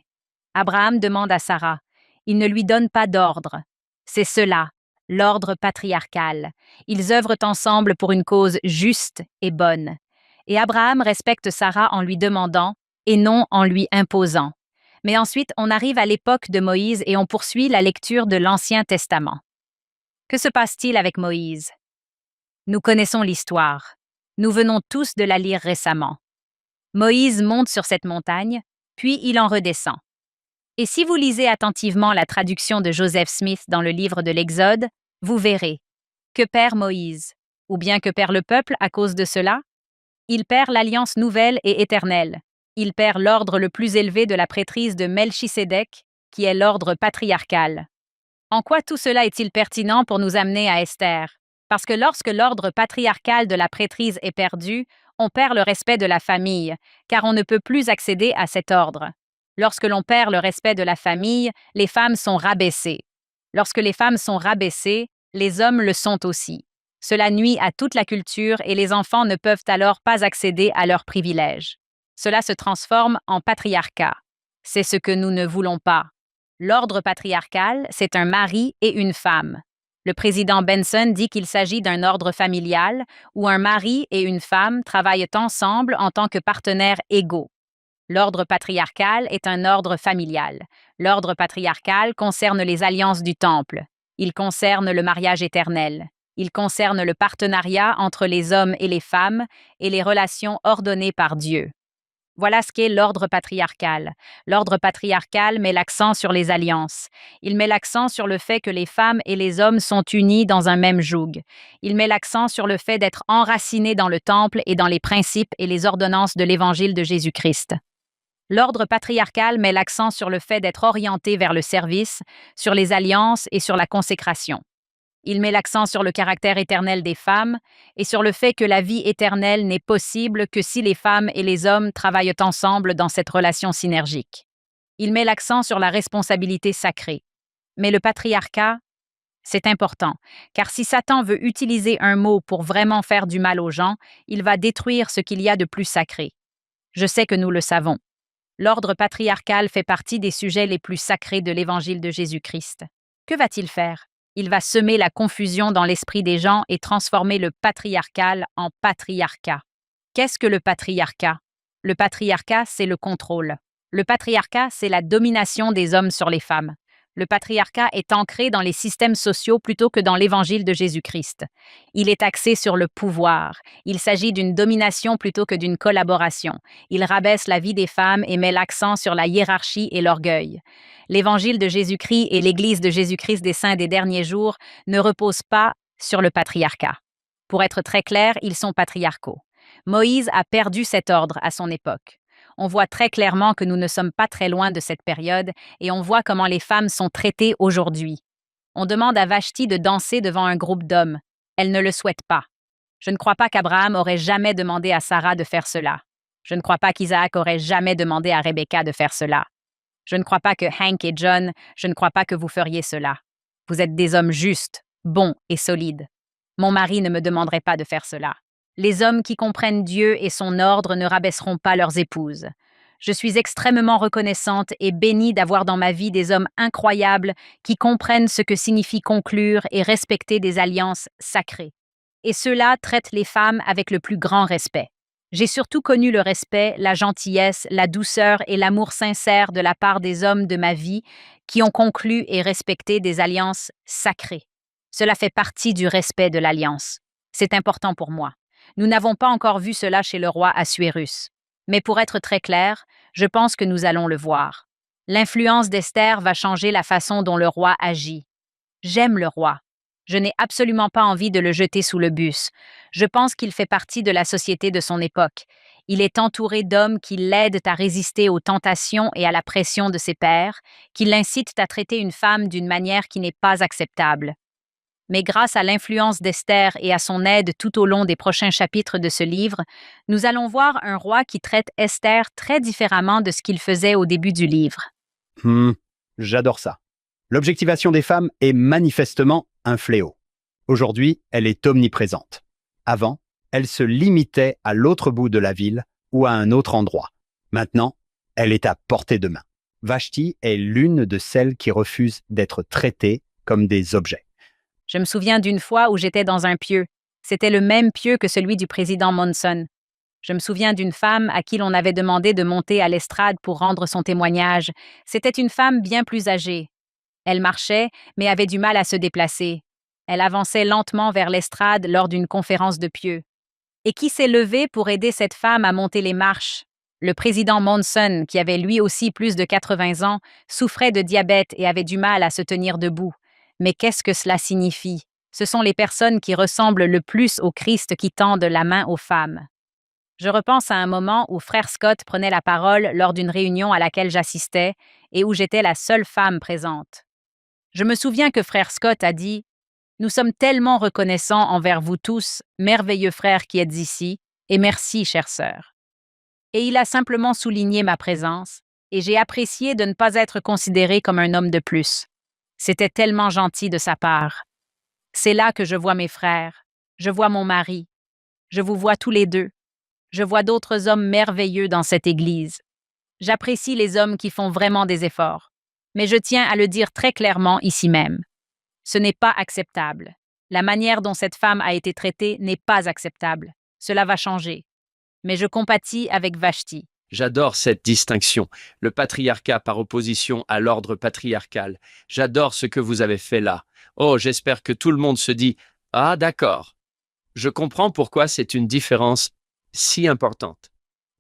Abraham demande à Sarah. Il ne lui donne pas d'ordre. C'est cela, l'ordre patriarcal. Ils œuvrent ensemble pour une cause juste et bonne. Et Abraham respecte Sarah en lui demandant, et non en lui imposant. Mais ensuite, on arrive à l'époque de Moïse et on poursuit la lecture de l'Ancien Testament. Que se passe-t-il avec Moïse? Nous connaissons l'histoire. Nous venons tous de la lire récemment. Moïse monte sur cette montagne, puis il en redescend. Et si vous lisez attentivement la traduction de Joseph Smith dans le livre de l'Exode, vous verrez. Que perd Moïse? Ou bien que perd le peuple à cause de cela? Il perd l'alliance nouvelle et éternelle. Il perd l'ordre le plus élevé de la prêtrise de Melchisédek, qui est l'ordre patriarcal. En quoi tout cela est-il pertinent pour nous amener à Esther? Parce que lorsque l'ordre patriarcal de la prêtrise est perdu, on perd le respect de la famille, car on ne peut plus accéder à cet ordre. Lorsque l'on perd le respect de la famille, les femmes sont rabaissées. Lorsque les femmes sont rabaissées, les hommes le sont aussi. Cela nuit à toute la culture et les enfants ne peuvent alors pas accéder à leurs privilèges. Cela se transforme en patriarcat. C'est ce que nous ne voulons pas. L'ordre patriarcal, c'est un mari et une femme. Le président Benson dit qu'il s'agit d'un ordre familial où un mari et une femme travaillent ensemble en tant que partenaires égaux. L'ordre patriarcal est un ordre familial. L'ordre patriarcal concerne les alliances du temple. Il concerne le mariage éternel. Il concerne le partenariat entre les hommes et les femmes et les relations ordonnées par Dieu. Voilà ce qu'est l'ordre patriarcal. L'ordre patriarcal met l'accent sur les alliances. Il met l'accent sur le fait que les femmes et les hommes sont unis dans un même joug. Il met l'accent sur le fait d'être enracinés dans le temple et dans les principes et les ordonnances de l'Évangile de Jésus-Christ. L'ordre patriarcal met l'accent sur le fait d'être orienté vers le service, sur les alliances et sur la consécration. Il met l'accent sur le caractère éternel des femmes et sur le fait que la vie éternelle n'est possible que si les femmes et les hommes travaillent ensemble dans cette relation synergique. Il met l'accent sur la responsabilité sacrée. Mais le patriarcat, c'est important, car si Satan veut utiliser un mot pour vraiment faire du mal aux gens, il va détruire ce qu'il y a de plus sacré. Je sais que nous le savons. L'ordre patriarcal fait partie des sujets les plus sacrés de l'Évangile de Jésus-Christ. Que va-t-il faire? Il va semer la confusion dans l'esprit des gens et transformer le patriarcal en patriarcat. Qu'est-ce que le patriarcat? Le patriarcat, c'est le contrôle. Le patriarcat, c'est la domination des hommes sur les femmes. Le patriarcat est ancré dans les systèmes sociaux plutôt que dans l'Évangile de Jésus-Christ. Il est axé sur le pouvoir. Il s'agit d'une domination plutôt que d'une collaboration. Il rabaisse la vie des femmes et met l'accent sur la hiérarchie et l'orgueil. L'Évangile de Jésus-Christ et l'Église de Jésus-Christ des Saints des derniers jours ne reposent pas sur le patriarcat. Pour être très clair, ils sont patriarcaux. Moïse a perdu cet ordre à son époque. On voit très clairement que nous ne sommes pas très loin de cette période et on voit comment les femmes sont traitées aujourd'hui. On demande à Vashti de danser devant un groupe d'hommes. Elle ne le souhaite pas. Je ne crois pas qu'Abraham aurait jamais demandé à Sarah de faire cela. Je ne crois pas qu'Isaac aurait jamais demandé à Rebecca de faire cela. Je ne crois pas que Hank et John, je ne crois pas que vous feriez cela. Vous êtes des hommes justes, bons et solides. Mon mari ne me demanderait pas de faire cela. Les hommes qui comprennent Dieu et son ordre ne rabaisseront pas leurs épouses. Je suis extrêmement reconnaissante et bénie d'avoir dans ma vie des hommes incroyables qui comprennent ce que signifie conclure et respecter des alliances sacrées. Et ceux-là traitent les femmes avec le plus grand respect. J'ai surtout connu le respect, la gentillesse, la douceur et l'amour sincère de la part des hommes de ma vie qui ont conclu et respecté des alliances sacrées. Cela fait partie du respect de l'alliance. C'est important pour moi. Nous n'avons pas encore vu cela chez le roi Assuérus. Mais pour être très clair, je pense que nous allons le voir. L'influence d'Esther va changer la façon dont le roi agit. J'aime le roi. Je n'ai absolument pas envie de le jeter sous le bus. Je pense qu'il fait partie de la société de son époque. Il est entouré d'hommes qui l'aident à résister aux tentations et à la pression de ses pairs, qui l'incitent à traiter une femme d'une manière qui n'est pas acceptable. Mais grâce à l'influence d'Esther et à son aide tout au long des prochains chapitres de ce livre, nous allons voir un roi qui traite Esther très différemment de ce qu'il faisait au début du livre. J'adore ça. L'objectivation des femmes est manifestement un fléau. Aujourd'hui, elle est omniprésente. Avant, elle se limitait à l'autre bout de la ville ou à un autre endroit. Maintenant, elle est à portée de main. Vashti est l'une de celles qui refusent d'être traitées comme des objets. Je me souviens d'une fois où j'étais dans un pieu. C'était le même pieu que celui du président Monson. Je me souviens d'une femme à qui l'on avait demandé de monter à l'estrade pour rendre son témoignage. C'était une femme bien plus âgée. Elle marchait, mais avait du mal à se déplacer. Elle avançait lentement vers l'estrade lors d'une conférence de pieux. Et qui s'est levé pour aider cette femme à monter les marches? Le président Monson, qui avait lui aussi plus de 80 ans, souffrait de diabète et avait du mal à se tenir debout. Mais qu'est-ce que cela signifie? Ce sont les personnes qui ressemblent le plus au Christ qui tendent la main aux femmes. Je repense à un moment où Frère Scott prenait la parole lors d'une réunion à laquelle j'assistais et où j'étais la seule femme présente. Je me souviens que Frère Scott a dit « Nous sommes tellement reconnaissants envers vous tous, merveilleux frères qui êtes ici, et merci, chère sœur. » Et il a simplement souligné ma présence, et j'ai apprécié de ne pas être considéré comme un homme de plus. C'était tellement gentil de sa part. C'est là que je vois mes frères, je vois mon mari, je vous vois tous les deux. Je vois d'autres hommes merveilleux dans cette Église. J'apprécie les hommes qui font vraiment des efforts, mais je tiens à le dire très clairement ici même. Ce n'est pas acceptable. La manière dont cette femme a été traitée n'est pas acceptable. Cela va changer. Mais je compatis avec Vashti. J'adore cette distinction, le patriarcat par opposition à l'ordre patriarcal. J'adore ce que vous avez fait là. Oh, j'espère que tout le monde se dit « Ah, d'accord. Je comprends pourquoi c'est une différence si importante. »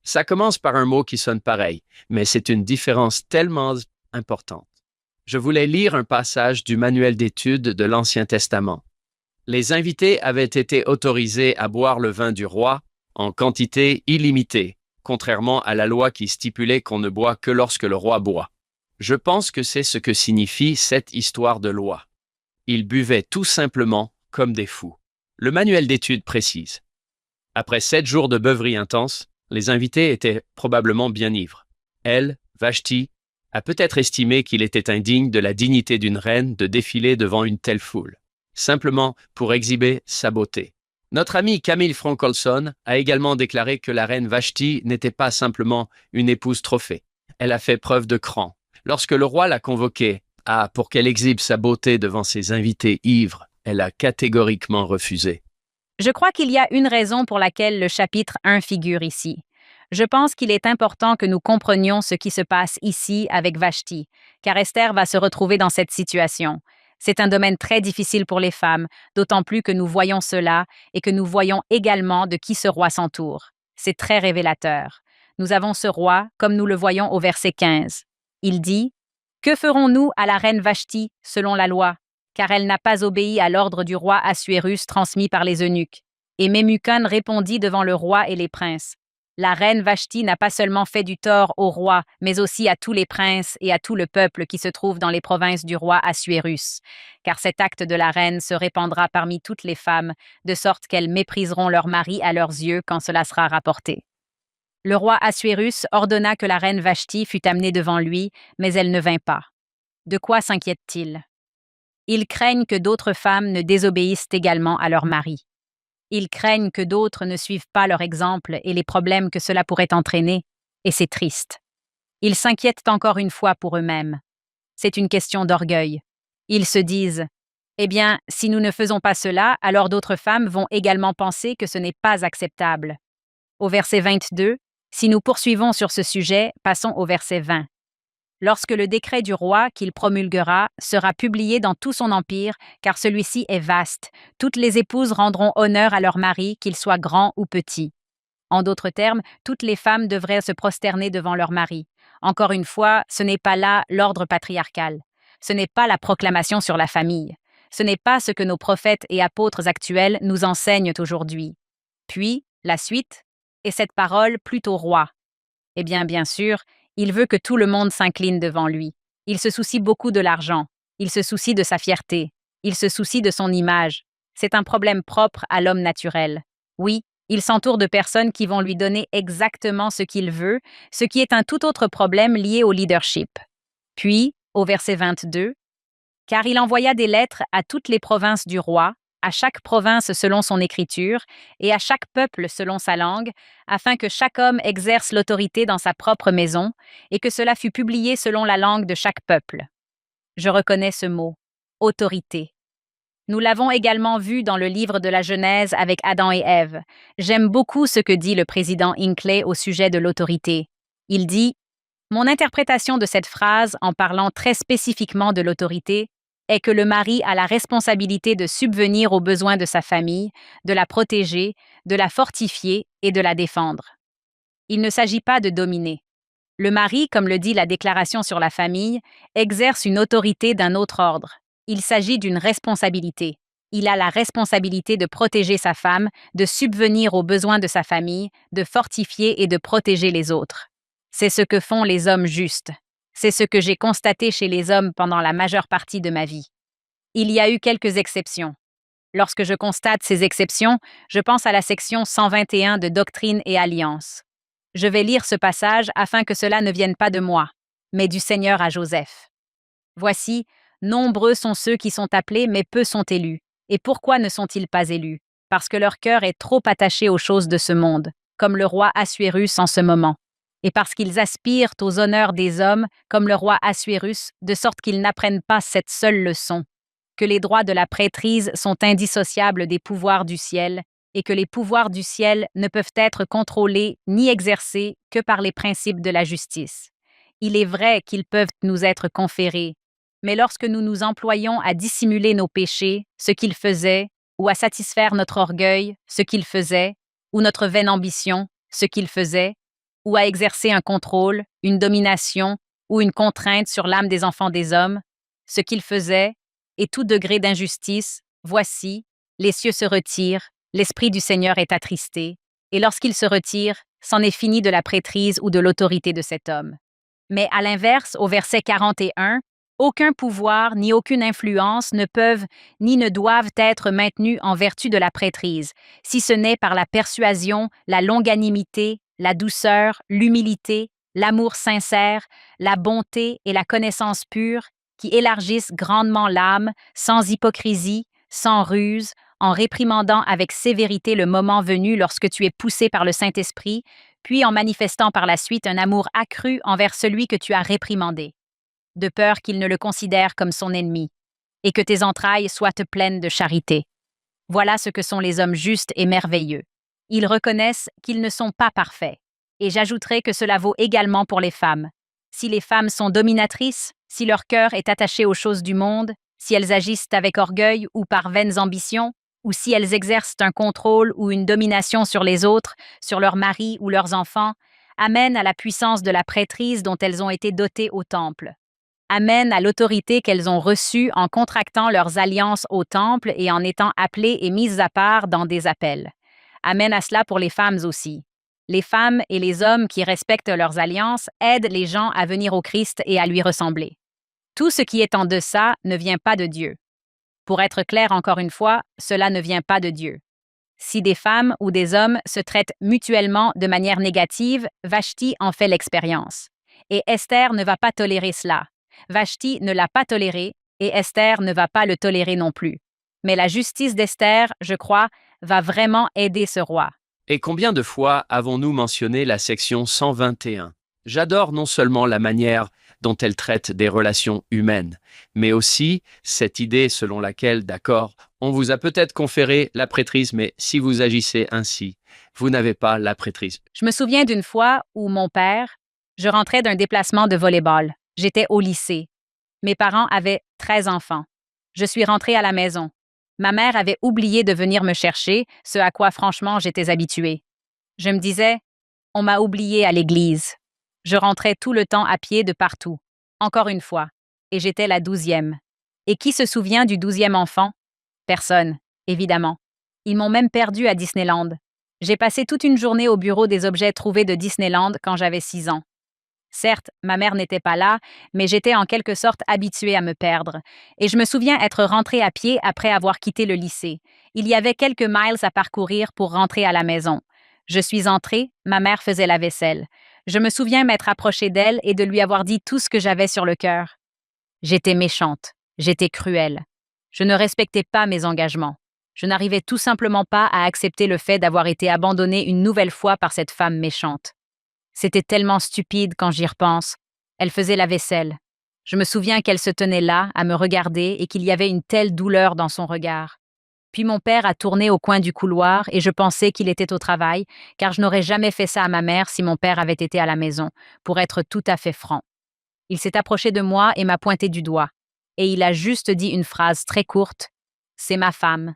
Ça commence par un mot qui sonne pareil, mais c'est une différence tellement importante. Je voulais lire un passage du manuel d'études de l'Ancien Testament. Les invités avaient été autorisés à boire le vin du roi en quantité illimitée, contrairement à la loi qui stipulait qu'on ne boit que lorsque le roi boit. Je pense que c'est ce que signifie cette histoire de loi. Ils buvaient tout simplement comme des fous. Le manuel d'études précise. Après 7 jours de beuverie intense, les invités étaient probablement bien ivres. Elle, Vashti, a peut-être estimé qu'il était indigne de la dignité d'une reine de défiler devant une telle foule, simplement pour exhiber sa beauté. Notre ami Camille Francolson a également déclaré que la reine Vashti n'était pas simplement une épouse trophée. Elle a fait preuve de cran. Lorsque le roi l'a convoquée, pour qu'elle exhibe sa beauté devant ses invités ivres, elle a catégoriquement refusé. Je crois qu'il y a une raison pour laquelle le chapitre 1 figure ici. Je pense qu'il est important que nous comprenions ce qui se passe ici avec Vashti, car Esther va se retrouver dans cette situation. C'est un domaine très difficile pour les femmes, d'autant plus que nous voyons cela et que nous voyons également de qui ce roi s'entoure. C'est très révélateur. Nous avons ce roi, comme nous le voyons au verset 15. Il dit « Que ferons-nous à la reine Vashti, selon la loi ? Car elle n'a pas obéi à l'ordre du roi Assuérus transmis par les eunuques. » Et Memucan répondit devant le roi et les princes. La reine Vashti n'a pas seulement fait du tort au roi, mais aussi à tous les princes et à tout le peuple qui se trouve dans les provinces du roi Assuérus, car cet acte de la reine se répandra parmi toutes les femmes, de sorte qu'elles mépriseront leur mari à leurs yeux quand cela sera rapporté. Le roi Assuérus ordonna que la reine Vashti fût amenée devant lui, mais elle ne vint pas. De quoi s'inquiète-t-il? Ils craignent que d'autres femmes ne désobéissent également à leur mari. Ils craignent que d'autres ne suivent pas leur exemple et les problèmes que cela pourrait entraîner, et c'est triste. Ils s'inquiètent encore une fois pour eux-mêmes. C'est une question d'orgueil. Ils se disent « Eh bien, si nous ne faisons pas cela, alors d'autres femmes vont également penser que ce n'est pas acceptable. » Au verset 22, si nous poursuivons sur ce sujet, passons au verset 20. Lorsque le décret du roi qu'il promulguera sera publié dans tout son empire, car celui-ci est vaste, toutes les épouses rendront honneur à leur mari, qu'il soit grand ou petit. En d'autres termes, toutes les femmes devraient se prosterner devant leur mari. Encore une fois, ce n'est pas là l'ordre patriarcal. Ce n'est pas la proclamation sur la famille. Ce n'est pas ce que nos prophètes et apôtres actuels nous enseignent aujourd'hui. Puis, la suite, et cette parole plutôt roi. Eh bien sûr, il veut que tout le monde s'incline devant lui. Il se soucie beaucoup de l'argent. Il se soucie de sa fierté. Il se soucie de son image. C'est un problème propre à l'homme naturel. Oui, il s'entoure de personnes qui vont lui donner exactement ce qu'il veut, ce qui est un tout autre problème lié au leadership. Puis, au verset 22, « Car il envoya des lettres à toutes les provinces du roi, à chaque province selon son écriture, et à chaque peuple selon sa langue, afin que chaque homme exerce l'autorité dans sa propre maison, et que cela fût publié selon la langue de chaque peuple. » Je reconnais ce mot, autorité. Nous l'avons également vu dans le livre de la Genèse avec Adam et Ève. J'aime beaucoup ce que dit le président Hinckley au sujet de l'autorité. Il dit « Mon interprétation de cette phrase, en parlant très spécifiquement de l'autorité, est que le mari a la responsabilité de subvenir aux besoins de sa famille, de la protéger, de la fortifier et de la défendre. Il ne s'agit pas de dominer. Le mari, comme le dit la Déclaration sur la famille, exerce une autorité d'un autre ordre. Il s'agit d'une responsabilité. Il a la responsabilité de protéger sa femme, de subvenir aux besoins de sa famille, de fortifier et de protéger les autres. C'est ce que font les hommes justes. C'est ce que j'ai constaté chez les hommes pendant la majeure partie de ma vie. Il y a eu quelques exceptions. Lorsque je constate ces exceptions, je pense à la section 121 de Doctrine et Alliance. Je vais lire ce passage afin que cela ne vienne pas de moi, mais du Seigneur à Joseph. Voici, nombreux sont ceux qui sont appelés, mais peu sont élus. Et pourquoi ne sont-ils pas élus? Parce que leur cœur est trop attaché aux choses de ce monde, comme le roi Assuérus en ce moment. Et parce qu'ils aspirent aux honneurs des hommes, comme le roi Assuérus, de sorte qu'ils n'apprennent pas cette seule leçon, que les droits de la prêtrise sont indissociables des pouvoirs du ciel, et que les pouvoirs du ciel ne peuvent être contrôlés ni exercés que par les principes de la justice. Il est vrai qu'ils peuvent nous être conférés, mais lorsque nous nous employons à dissimuler nos péchés, ce qu'ils faisaient, ou à satisfaire notre orgueil, ce qu'ils faisaient, ou notre vaine ambition, ce qu'ils faisaient, ou à exercer un contrôle, une domination ou une contrainte sur l'âme des enfants des hommes, ce qu'ils faisaient, et tout degré d'injustice, voici, les cieux se retirent, l'Esprit du Seigneur est attristé, et lorsqu'il se retire, c'en est fini de la prêtrise ou de l'autorité de cet homme. Mais à l'inverse, au verset 41, aucun pouvoir ni aucune influence ne peuvent ni ne doivent être maintenus en vertu de la prêtrise, si ce n'est par la persuasion, la longanimité, la douceur, l'humilité, l'amour sincère, la bonté et la connaissance pure, qui élargissent grandement l'âme, sans hypocrisie, sans ruse, en réprimandant avec sévérité le moment venu lorsque tu es poussé par le Saint-Esprit, puis en manifestant par la suite un amour accru envers celui que tu as réprimandé, de peur qu'il ne le considère comme son ennemi, et que tes entrailles soient pleines de charité. Voilà ce que sont les hommes justes et merveilleux. Ils reconnaissent qu'ils ne sont pas parfaits. Et j'ajouterai que cela vaut également pour les femmes. Si les femmes sont dominatrices, si leur cœur est attaché aux choses du monde, si elles agissent avec orgueil ou par vaines ambitions, ou si elles exercent un contrôle ou une domination sur les autres, sur leurs maris ou leurs enfants, amen à la puissance de la prêtrise dont elles ont été dotées au temple. Amen à l'autorité qu'elles ont reçue en contractant leurs alliances au temple et en étant appelées et mises à part dans des appels. Amen à cela pour les femmes aussi. Les femmes et les hommes qui respectent leurs alliances aident les gens à venir au Christ et à lui ressembler. Tout ce qui est en deçà ne vient pas de Dieu. Pour être clair encore une fois, cela ne vient pas de Dieu. Si des femmes ou des hommes se traitent mutuellement de manière négative, Vashti en fait l'expérience. Et Esther ne va pas tolérer cela. Vashti ne l'a pas toléré et Esther ne va pas le tolérer non plus. Mais la justice d'Esther, je crois, va vraiment aider ce roi. Et combien de fois avons-nous mentionné la section 121? J'adore non seulement la manière dont elle traite des relations humaines, mais aussi cette idée selon laquelle, d'accord, on vous a peut-être conféré la prêtrise, mais si vous agissez ainsi, vous n'avez pas la prêtrise. Je me souviens d'une fois où mon père, je rentrais d'un déplacement de volleyball. J'étais au lycée. Mes parents avaient 13 enfants. Je suis rentrée à la maison. Ma mère avait oublié de venir me chercher, ce à quoi franchement j'étais habituée. Je me disais, on m'a oublié à l'église. Je rentrais tout le temps à pied de partout, encore une fois, et j'étais la 12e. Et qui se souvient du 12e enfant? Personne, évidemment. Ils m'ont même perdue à Disneyland. J'ai passé toute une journée au bureau des objets trouvés de Disneyland quand j'avais 6 ans. Certes, ma mère n'était pas là, mais j'étais en quelque sorte habituée à me perdre. Et je me souviens être rentrée à pied après avoir quitté le lycée. Il y avait quelques miles à parcourir pour rentrer à la maison. Je suis entrée, ma mère faisait la vaisselle. Je me souviens m'être approchée d'elle et de lui avoir dit tout ce que j'avais sur le cœur. J'étais méchante, j'étais cruelle. Je ne respectais pas mes engagements. Je n'arrivais tout simplement pas à accepter le fait d'avoir été abandonnée une nouvelle fois par cette femme méchante. C'était tellement stupide quand j'y repense. Elle faisait la vaisselle. Je me souviens qu'elle se tenait là, à me regarder, et qu'il y avait une telle douleur dans son regard. Puis mon père a tourné au coin du couloir et je pensais qu'il était au travail, car je n'aurais jamais fait ça à ma mère si mon père avait été à la maison, pour être tout à fait franc. Il s'est approché de moi et m'a pointé du doigt. Et il a juste dit une phrase très courte. « C'est ma femme. »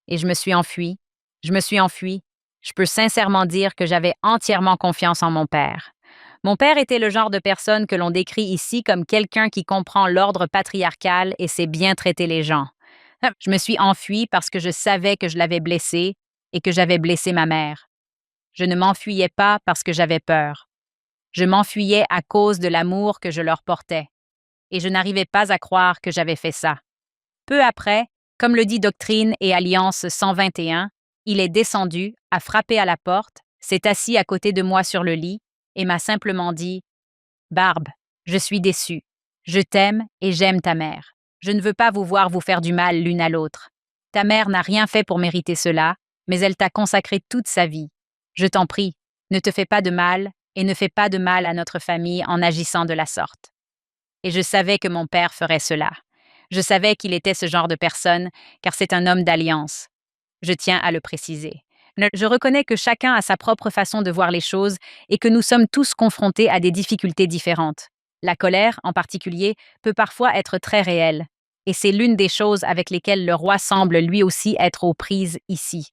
Et je me suis enfuie. Je peux sincèrement dire que j'avais entièrement confiance en mon père. Mon père était le genre de personne que l'on décrit ici comme quelqu'un qui comprend l'ordre patriarcal et sait bien traiter les gens. Je me suis enfuie parce que je savais que je l'avais blessé et que j'avais blessé ma mère. Je ne m'enfuyais pas parce que j'avais peur. Je m'enfuyais à cause de l'amour que je leur portais. Et je n'arrivais pas à croire que j'avais fait ça. Peu après, comme le dit Doctrine et Alliance 121, il est descendu, a frappé à la porte, s'est assis à côté de moi sur le lit et m'a simplement dit « Barb, je suis déçu. Je t'aime et j'aime ta mère. Je ne veux pas vous voir vous faire du mal l'une à l'autre. Ta mère n'a rien fait pour mériter cela, mais elle t'a consacré toute sa vie. Je t'en prie, ne te fais pas de mal et ne fais pas de mal à notre famille en agissant de la sorte. » Et je savais que mon père ferait cela. Je savais qu'il était ce genre de personne, car c'est un homme d'alliance. Je tiens à le préciser. Je reconnais que chacun a sa propre façon de voir les choses et que nous sommes tous confrontés à des difficultés différentes. La colère, en particulier, peut parfois être très réelle, et c'est l'une des choses avec lesquelles le roi semble lui aussi être aux prises ici.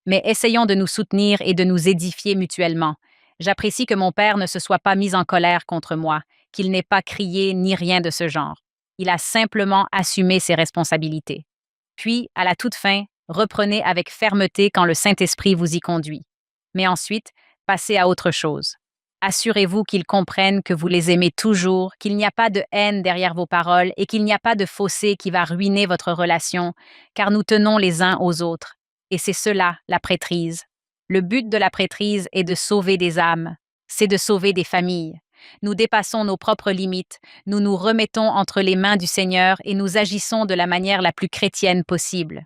Mais essayons de nous soutenir et de nous édifier mutuellement. J'apprécie que mon père ne se soit pas mis en colère contre moi, qu'il n'ait pas crié ni rien de ce genre. Il a simplement assumé ses responsabilités. Puis, à la toute fin, reprenez avec fermeté quand le Saint-Esprit vous y conduit. Mais ensuite, passez à autre chose. Assurez-vous qu'ils comprennent que vous les aimez toujours, qu'il n'y a pas de haine derrière vos paroles et qu'il n'y a pas de fossé qui va ruiner votre relation, car nous tenons les uns aux autres. Et c'est cela, la prêtrise. Le but de la prêtrise est de sauver des âmes, c'est de sauver des familles. Nous dépassons nos propres limites, nous nous remettons entre les mains du Seigneur et nous agissons de la manière la plus chrétienne possible.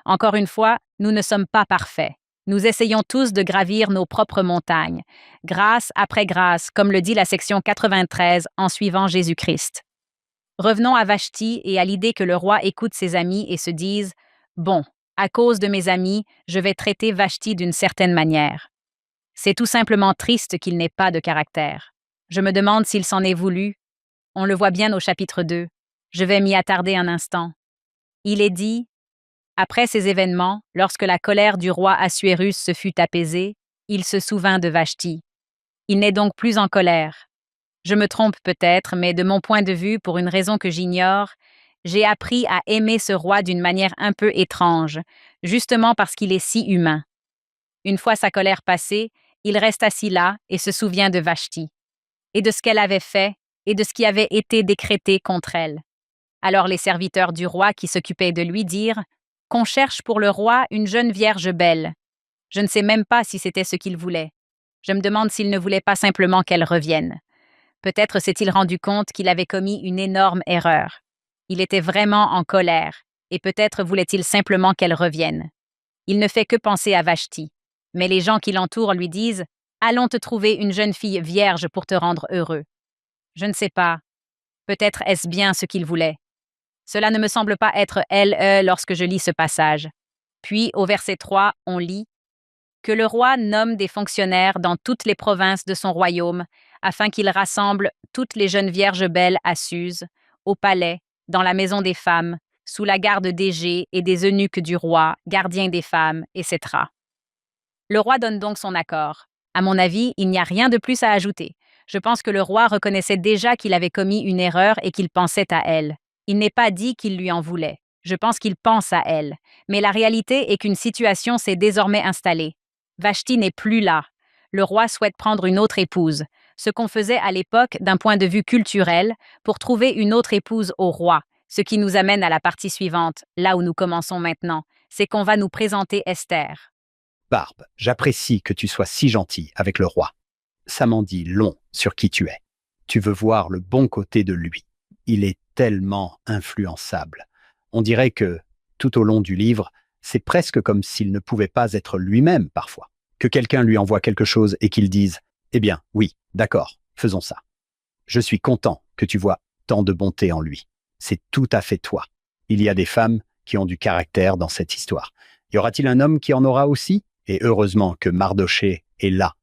Encore une fois, nous ne sommes pas parfaits. Nous essayons tous de gravir nos propres montagnes, grâce après grâce, comme le dit la section 93 en suivant Jésus-Christ. Revenons à Vashti et à l'idée que le roi écoute ses amis et se dise « Bon, à cause de mes amis, je vais traiter Vashti d'une certaine manière. » C'est tout simplement triste qu'il n'ait pas de caractère. Je me demande s'il s'en est voulu. On le voit bien au chapitre 2. Je vais m'y attarder un instant. Il est dit « Après ces événements, lorsque la colère du roi Assuérus se fut apaisée, il se souvint de Vashti. Il n'est donc plus en colère. Je me trompe peut-être, mais de mon point de vue, pour une raison que j'ignore, j'ai appris à aimer ce roi d'une manière un peu étrange, justement parce qu'il est si humain. Une fois sa colère passée, il reste assis là et se souvient de Vashti, et de ce qu'elle avait fait, et de ce qui avait été décrété contre elle. Alors les serviteurs du roi qui s'occupaient de lui dirent « Qu'on cherche pour le roi une jeune vierge belle. » Je ne sais même pas si c'était ce qu'il voulait. Je me demande s'il ne voulait pas simplement qu'elle revienne. Peut-être s'est-il rendu compte qu'il avait commis une énorme erreur. Il était vraiment en colère, et peut-être voulait-il simplement qu'elle revienne. Il ne fait que penser à Vashti. Mais les gens qui l'entourent lui disent « Allons te trouver une jeune fille vierge pour te rendre heureux. » Je ne sais pas. Peut-être est-ce bien ce qu'il voulait. Cela ne me semble pas être elle lorsque je lis ce passage. Puis, au verset 3, on lit « Que le roi nomme des fonctionnaires dans toutes les provinces de son royaume, afin qu'ils rassemblent toutes les jeunes vierges belles à Suse, au palais, dans la maison des femmes, sous la garde d'Égée et des eunuques du roi, gardiens des femmes, etc. » Le roi donne donc son accord. À mon avis, il n'y a rien de plus à ajouter. Je pense que le roi reconnaissait déjà qu'il avait commis une erreur et qu'il pensait à elle. Il n'est pas dit qu'il lui en voulait. Je pense qu'il pense à elle. Mais la réalité est qu'une situation s'est désormais installée. Vashti n'est plus là. Le roi souhaite prendre une autre épouse, ce qu'on faisait à l'époque d'un point de vue culturel pour trouver une autre épouse au roi. Ce qui nous amène à la partie suivante, là où nous commençons maintenant, c'est qu'on va nous présenter Esther. Barbe, j'apprécie que tu sois si gentil avec le roi. Ça m'en dit long sur qui tu es. Tu veux voir le bon côté de lui. Il est tellement influençable. On dirait que, tout au long du livre, c'est presque comme s'il ne pouvait pas être lui-même parfois. Que quelqu'un lui envoie quelque chose et qu'il dise « Eh bien, oui, d'accord, faisons ça. » Je suis content que tu vois tant de bonté en lui. C'est tout à fait toi. Il y a des femmes qui ont du caractère dans cette histoire. Y aura-t-il un homme qui en aura aussi? Et heureusement que Mardoché est là.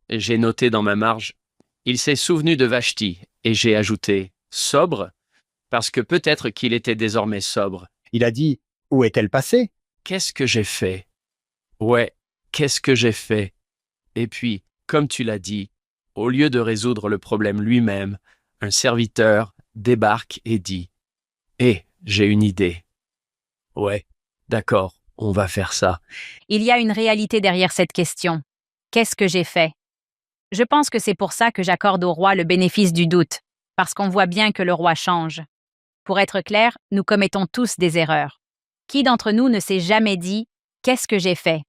J'ai noté dans ma marge « Il s'est souvenu de Vashti » et j'ai ajouté « sobre » parce que peut-être qu'il était désormais sobre. Il a dit « Où est-elle passée ?» Qu'est-ce que j'ai fait? Ouais, qu'est-ce que j'ai fait? Et puis, comme tu l'as dit, au lieu de résoudre le problème lui-même, un serviteur débarque et dit « Hé, j'ai une idée. » Ouais, d'accord, on va faire ça. Il y a une réalité derrière cette question. Qu'est-ce que j'ai fait? Je pense que c'est pour ça que j'accorde au roi le bénéfice du doute, parce qu'on voit bien que le roi change. Pour être clair, nous commettons tous des erreurs. Qui d'entre nous ne s'est jamais dit « Qu'est-ce que j'ai fait ?»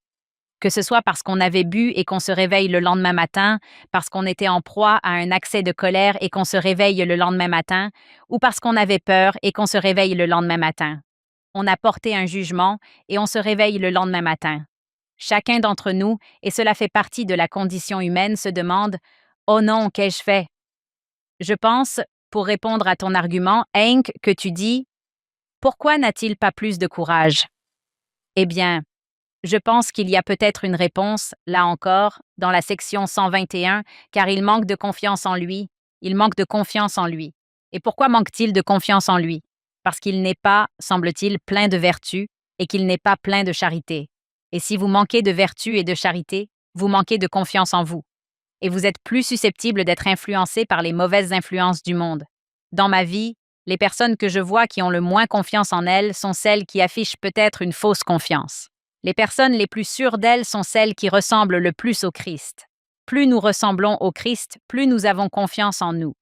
Que ce soit parce qu'on avait bu et qu'on se réveille le lendemain matin, parce qu'on était en proie à un accès de colère et qu'on se réveille le lendemain matin, ou parce qu'on avait peur et qu'on se réveille le lendemain matin. On a porté un jugement et on se réveille le lendemain matin. Chacun d'entre nous, et cela fait partie de la condition humaine, se demande « Oh non, qu'ai-je fait ?» Je pense, pour répondre à ton argument, Hank, que tu dis « Pourquoi n'a-t-il pas plus de courage ?» Eh bien, je pense qu'il y a peut-être une réponse, là encore, dans la section 121, car il manque de confiance en lui. Il manque de confiance en lui. Et pourquoi manque-t-il de confiance en lui? Parce qu'il n'est pas, semble-t-il, plein de vertu et qu'il n'est pas plein de charité. Et si vous manquez de vertu et de charité, vous manquez de confiance en vous. Et vous êtes plus susceptible d'être influencé par les mauvaises influences du monde. Dans ma vie, les personnes que je vois qui ont le moins confiance en elles sont celles qui affichent peut-être une fausse confiance. Les personnes les plus sûres d'elles sont celles qui ressemblent le plus au Christ. Plus nous ressemblons au Christ, plus nous avons confiance en nous.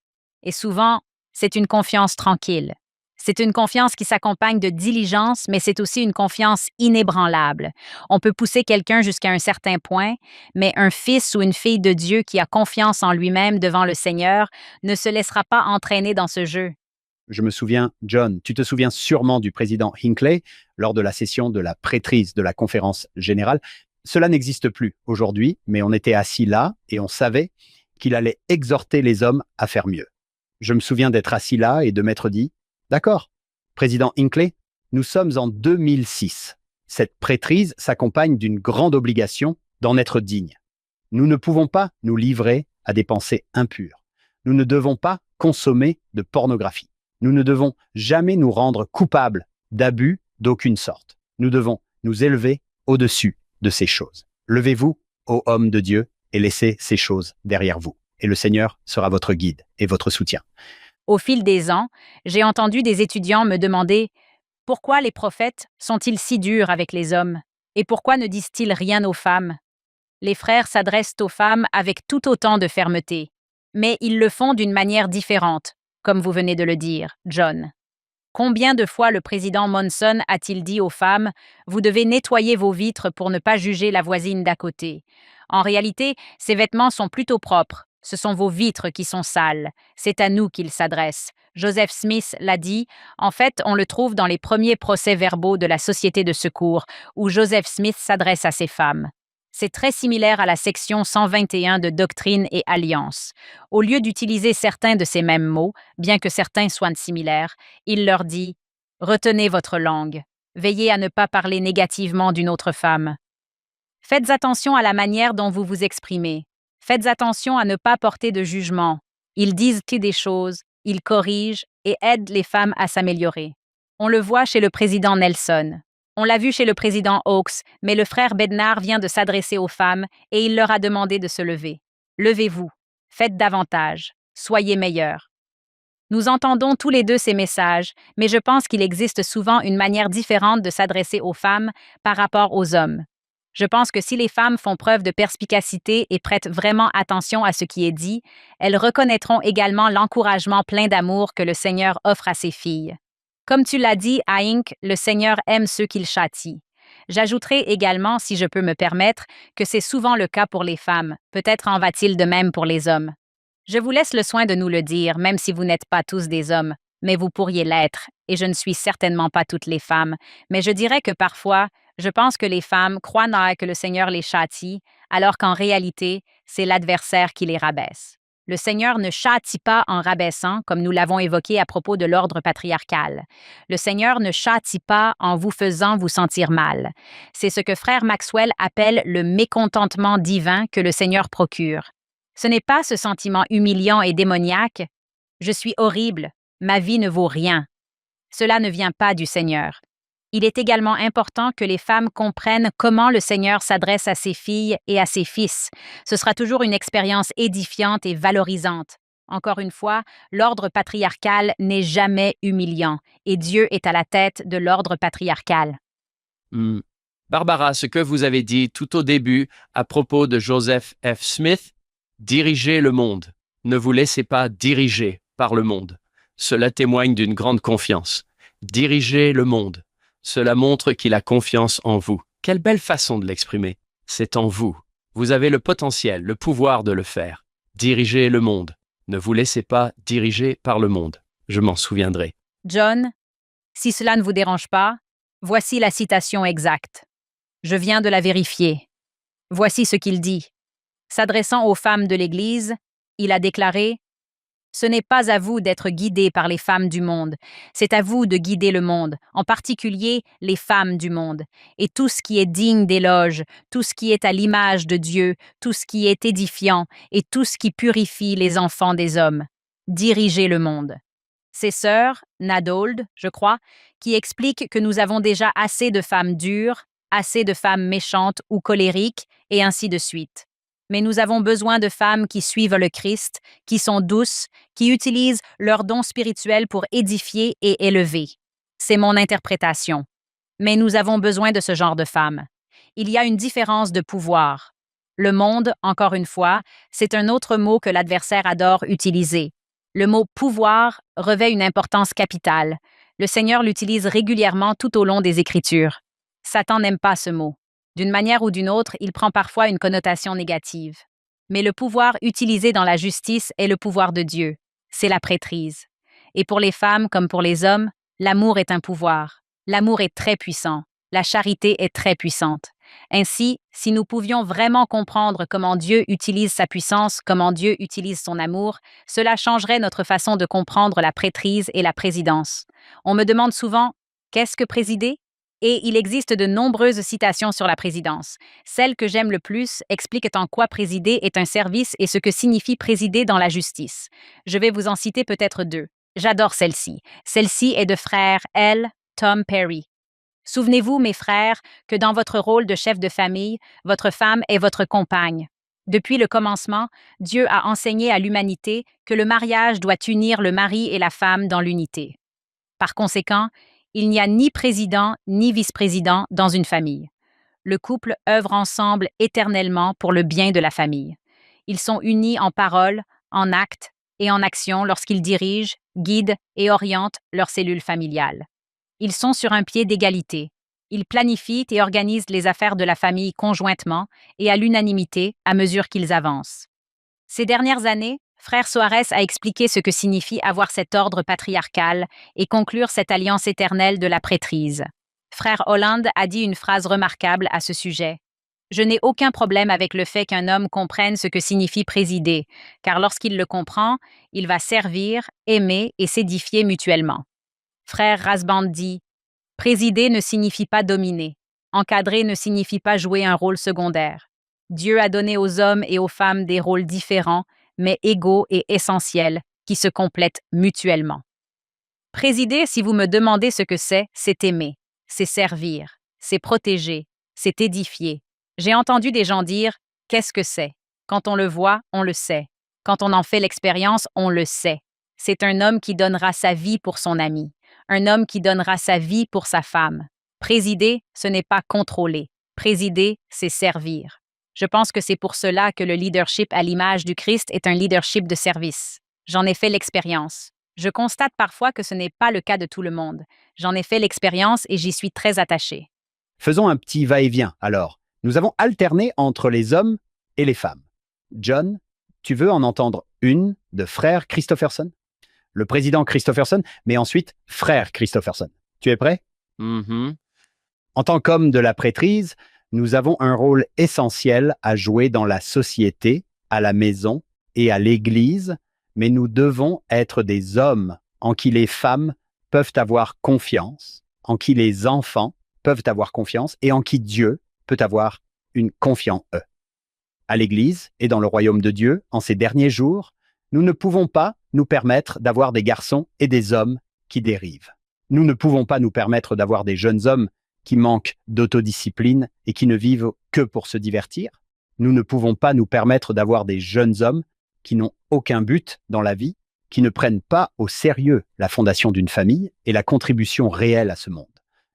Et souvent, c'est une confiance tranquille. C'est une confiance qui s'accompagne de diligence, mais c'est aussi une confiance inébranlable. On peut pousser quelqu'un jusqu'à un certain point, mais un fils ou une fille de Dieu qui a confiance en lui-même devant le Seigneur ne se laissera pas entraîner dans ce jeu. Je me souviens, John, tu te souviens sûrement du président Hinckley lors de la session de la prêtrise de la conférence générale. Cela n'existe plus aujourd'hui, mais on était assis là et on savait qu'il allait exhorter les hommes à faire mieux. Je me souviens d'être assis là et de m'être dit « D'accord, président Hinckley, nous sommes en 2006. Cette prêtrise s'accompagne d'une grande obligation d'en être digne. Nous ne pouvons pas nous livrer à des pensées impures. Nous ne devons pas consommer de pornographie. Nous ne devons jamais nous rendre coupables d'abus d'aucune sorte. Nous devons nous élever au-dessus de ces choses. Levez-vous, ô hommes de Dieu, et laissez ces choses derrière vous. Et le Seigneur sera votre guide et votre soutien. » Au fil des ans, j'ai entendu des étudiants me demander « Pourquoi les prophètes sont-ils si durs avec les hommes? Et pourquoi ne disent-ils rien aux femmes ?» Les frères s'adressent aux femmes avec tout autant de fermeté, mais ils le font d'une manière différente, comme vous venez de le dire, John. Combien de fois le président Monson a-t-il dit aux femmes « Vous devez nettoyer vos vitres pour ne pas juger la voisine d'à côté ?» En réalité, ces vêtements sont plutôt propres. Ce sont vos vitres qui sont sales. C'est à nous qu'il s'adresse. Joseph Smith l'a dit. En fait, on le trouve dans les premiers procès-verbaux de la Société de secours, où Joseph Smith s'adresse à ces femmes. C'est très similaire à la section 121 de Doctrine et Alliance. Au lieu d'utiliser certains de ces mêmes mots, bien que certains soient similaires, il leur dit « Retenez votre langue. Veillez à ne pas parler négativement d'une autre femme. Faites attention à la manière dont vous vous exprimez. Faites attention à ne pas porter de jugement. Ils disent des choses, ils corrigent et aident les femmes à s'améliorer. On le voit chez le président Nelson. On l'a vu chez le président Oaks, mais le frère Bednar vient de s'adresser aux femmes et il leur a demandé de se lever. Levez-vous. Faites davantage. Soyez meilleurs. Nous entendons tous les deux ces messages, mais je pense qu'il existe souvent une manière différente de s'adresser aux femmes par rapport aux hommes. Je pense que si les femmes font preuve de perspicacité et prêtent vraiment attention à ce qui est dit, elles reconnaîtront également l'encouragement plein d'amour que le Seigneur offre à ses filles. Comme tu l'as dit, Hank, le Seigneur aime ceux qu'il châtie. J'ajouterai également, si je peux me permettre, que c'est souvent le cas pour les femmes. Peut-être en va-t-il de même pour les hommes. Je vous laisse le soin de nous le dire, même si vous n'êtes pas tous des hommes, mais vous pourriez l'être, et je ne suis certainement pas toutes les femmes, mais je dirais que parfois, je pense que les femmes croient que le Seigneur les châtie, alors qu'en réalité, c'est l'adversaire qui les rabaisse. Le Seigneur ne châtie pas en rabaissant, comme nous l'avons évoqué à propos de l'ordre patriarcal. Le Seigneur ne châtie pas en vous faisant vous sentir mal. C'est ce que frère Maxwell appelle le mécontentement divin que le Seigneur procure. Ce n'est pas ce sentiment humiliant et démoniaque « Je suis horrible, ma vie ne vaut rien ». Cela ne vient pas du Seigneur. Il est également important que les femmes comprennent comment le Seigneur s'adresse à ses filles et à ses fils. Ce sera toujours une expérience édifiante et valorisante. Encore une fois, l'ordre patriarcal n'est jamais humiliant et Dieu est à la tête de l'ordre patriarcal. Barbara, ce que vous avez dit tout au début à propos de Joseph F. Smith, dirigez le monde. Ne vous laissez pas diriger par le monde. Cela témoigne d'une grande confiance. Dirigez le monde. Cela montre qu'il a confiance en vous. Quelle belle façon de l'exprimer. C'est en vous. Vous avez le potentiel, le pouvoir de le faire. Dirigez le monde. Ne vous laissez pas diriger par le monde. Je m'en souviendrai. John, si cela ne vous dérange pas, voici la citation exacte. Je viens de la vérifier. Voici ce qu'il dit. S'adressant aux femmes de l'Église, il a déclaré « Ce n'est pas à vous d'être guidés par les femmes du monde, c'est à vous de guider le monde, en particulier les femmes du monde, et tout ce qui est digne d'éloge, tout ce qui est à l'image de Dieu, tout ce qui est édifiant, et tout ce qui purifie les enfants des hommes. Dirigez le monde. » C'est sœur Nadold, je crois, qui explique que nous avons déjà assez de femmes dures, assez de femmes méchantes ou colériques, et ainsi de suite. Mais nous avons besoin de femmes qui suivent le Christ, qui sont douces, qui utilisent leurs dons spirituels pour édifier et élever. C'est mon interprétation. Mais nous avons besoin de ce genre de femmes. Il y a une différence de pouvoir. Le monde, encore une fois, c'est un autre mot que l'adversaire adore utiliser. Le mot « pouvoir » revêt une importance capitale. Le Seigneur l'utilise régulièrement tout au long des Écritures. Satan n'aime pas ce mot. D'une manière ou d'une autre, il prend parfois une connotation négative. Mais le pouvoir utilisé dans la justice est le pouvoir de Dieu. C'est la prêtrise. Et pour les femmes comme pour les hommes, l'amour est un pouvoir. L'amour est très puissant. La charité est très puissante. Ainsi, si nous pouvions vraiment comprendre comment Dieu utilise sa puissance, comment Dieu utilise son amour, cela changerait notre façon de comprendre la prêtrise et la présidence. On me demande souvent « Qu'est-ce que présider ?» Et il existe de nombreuses citations sur la présidence. Celle que j'aime le plus explique en quoi présider est un service et ce que signifie présider dans la justice. Je vais vous en citer peut-être deux. J'adore celle-ci. Celle-ci est de frère L. Tom Perry. Souvenez-vous, mes frères, que dans votre rôle de chef de famille, votre femme est votre compagne. Depuis le commencement, Dieu a enseigné à l'humanité que le mariage doit unir le mari et la femme dans l'unité. Par conséquent, il n'y a ni président ni vice-président dans une famille. Le couple œuvre ensemble éternellement pour le bien de la famille. Ils sont unis en parole, en actes et en action lorsqu'ils dirigent, guident et orientent leur cellule familiale. Ils sont sur un pied d'égalité. Ils planifient et organisent les affaires de la famille conjointement et à l'unanimité à mesure qu'ils avancent. Ces dernières années, Frère Soares a expliqué ce que signifie avoir cet ordre patriarcal et conclure cette alliance éternelle de la prêtrise. Frère Holland a dit une phrase remarquable à ce sujet. « Je n'ai aucun problème avec le fait qu'un homme comprenne ce que signifie présider, car lorsqu'il le comprend, il va servir, aimer et s'édifier mutuellement. » Frère Rasband dit « Présider ne signifie pas dominer. Encadrer ne signifie pas jouer un rôle secondaire. Dieu a donné aux hommes et aux femmes des rôles différents, mais égaux et essentiels, qui se complètent mutuellement. Présider, si vous me demandez ce que c'est aimer, c'est servir, c'est protéger, c'est édifier. J'ai entendu des gens dire « qu'est-ce que c'est ?» Quand on le voit, on le sait. Quand on en fait l'expérience, on le sait. C'est un homme qui donnera sa vie pour son ami, un homme qui donnera sa vie pour sa femme. Présider, ce n'est pas contrôler. Présider, c'est servir. Je pense que c'est pour cela que le leadership à l'image du Christ est un leadership de service. J'en ai fait l'expérience. Je constate parfois que ce n'est pas le cas de tout le monde. J'en ai fait l'expérience et j'y suis très attachée. Faisons un petit va-et-vient alors. Nous avons alterné entre les hommes et les femmes. John, tu veux en entendre une de frère Christopherson? Le président Christopherson, mais ensuite frère Christopherson. Tu es prêt? En tant qu'homme de la prêtrise, nous avons un rôle essentiel à jouer dans la société, à la maison et à l'Église, mais nous devons être des hommes en qui les femmes peuvent avoir confiance, en qui les enfants peuvent avoir confiance et en qui Dieu peut avoir une confiance en eux. À l'Église et dans le royaume de Dieu, en ces derniers jours, nous ne pouvons pas nous permettre d'avoir des garçons et des hommes qui dérivent. Nous ne pouvons pas nous permettre d'avoir des jeunes hommes qui manquent d'autodiscipline et qui ne vivent que pour se divertir. Nous ne pouvons pas nous permettre d'avoir des jeunes hommes qui n'ont aucun but dans la vie, qui ne prennent pas au sérieux la fondation d'une famille et la contribution réelle à ce monde.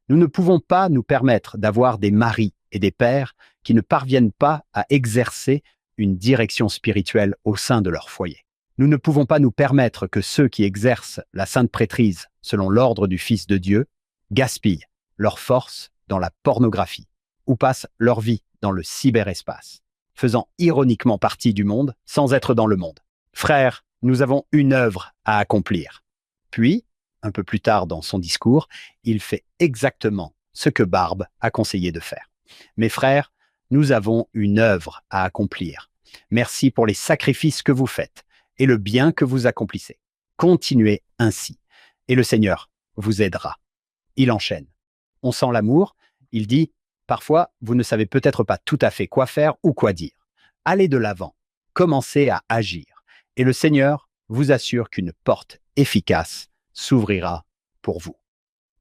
Nous ne pouvons pas nous permettre d'avoir des maris et des pères qui ne parviennent pas à exercer une direction spirituelle au sein de leur foyer. Nous ne pouvons pas nous permettre que ceux qui exercent la sainte prêtrise selon l'ordre du Fils de Dieu gaspillent leur force dans la pornographie ou passent leur vie dans le cyberespace, faisant ironiquement partie du monde sans être dans le monde. Frères, nous avons une œuvre à accomplir. Puis, un peu plus tard dans son discours, il fait exactement ce que Barbe a conseillé de faire. Mes frères, nous avons une œuvre à accomplir. Merci pour les sacrifices que vous faites et le bien que vous accomplissez. Continuez ainsi, et le Seigneur vous aidera. Il enchaîne. On sent l'amour. Il dit, parfois, vous ne savez peut-être pas tout à fait quoi faire ou quoi dire. Allez de l'avant, commencez à agir, et le Seigneur vous assure qu'une porte efficace s'ouvrira pour vous.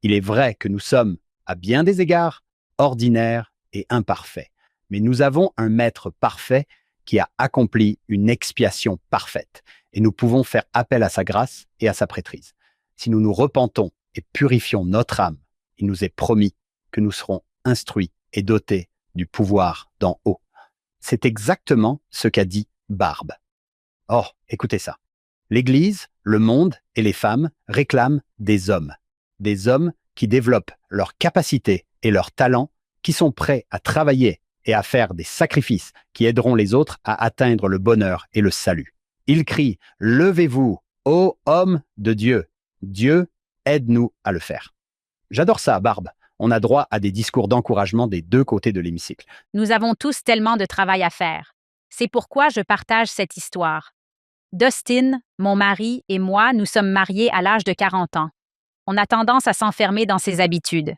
Il est vrai que nous sommes, à bien des égards, ordinaires et imparfaits, mais nous avons un Maître parfait qui a accompli une expiation parfaite, et nous pouvons faire appel à sa grâce et à sa prêtrise. Si nous nous repentons et purifions notre âme, il nous est promis que nous serons instruits et dotés du pouvoir d'en haut. C'est exactement ce qu'a dit Barbe. Oh, écoutez ça. L'Église, le monde et les femmes réclament des hommes qui développent leurs capacités et leurs talents, qui sont prêts à travailler et à faire des sacrifices qui aideront les autres à atteindre le bonheur et le salut. Ils crient « Levez-vous, ô hommes de Dieu! Dieu, aide-nous à le faire ». J'adore ça, Barbe. On a droit à des discours d'encouragement des deux côtés de l'hémicycle. Nous avons tous tellement de travail à faire. C'est pourquoi je partage cette histoire. Dustin, mon mari et moi, nous sommes mariés à l'âge de 40 ans. On a tendance à s'enfermer dans ses habitudes.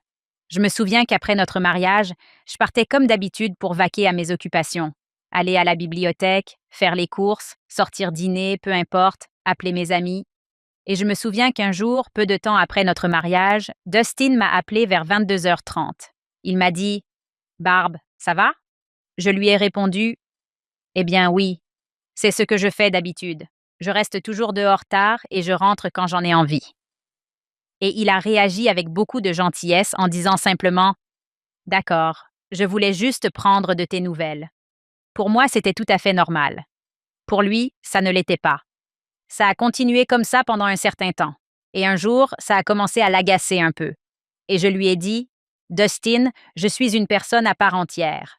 Je me souviens qu'après notre mariage, je partais comme d'habitude pour vaquer à mes occupations. Aller à la bibliothèque, faire les courses, sortir dîner, peu importe, appeler mes amis. Et je me souviens qu'un jour, peu de temps après notre mariage, Dustin m'a appelé vers 22h30. Il m'a dit « Barb, ça va ?» Je lui ai répondu « Eh bien oui, c'est ce que je fais d'habitude. Je reste toujours dehors tard et je rentre quand j'en ai envie. » Et il a réagi avec beaucoup de gentillesse en disant simplement « D'accord, je voulais juste prendre de tes nouvelles. » Pour moi, c'était tout à fait normal. Pour lui, ça ne l'était pas. Ça a continué comme ça pendant un certain temps. Et un jour, ça a commencé à l'agacer un peu. Et je lui ai dit « Dustin, je suis une personne à part entière. »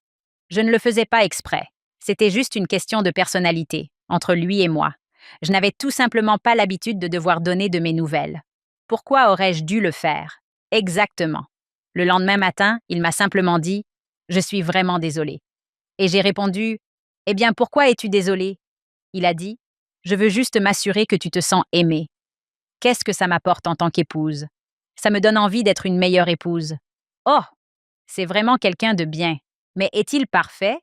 Je ne le faisais pas exprès. C'était juste une question de personnalité, entre lui et moi. Je n'avais tout simplement pas l'habitude de devoir donner de mes nouvelles. Pourquoi aurais-je dû le faire? Exactement. Le lendemain matin, il m'a simplement dit « Je suis vraiment désolé. » Et j'ai répondu « Eh bien, pourquoi es-tu désolé? » Il a dit « Je veux juste m'assurer que tu te sens aimé. » Qu'est-ce que ça m'apporte en tant qu'épouse? Ça me donne envie d'être une meilleure épouse. Oh! C'est vraiment quelqu'un de bien. Mais est-il parfait?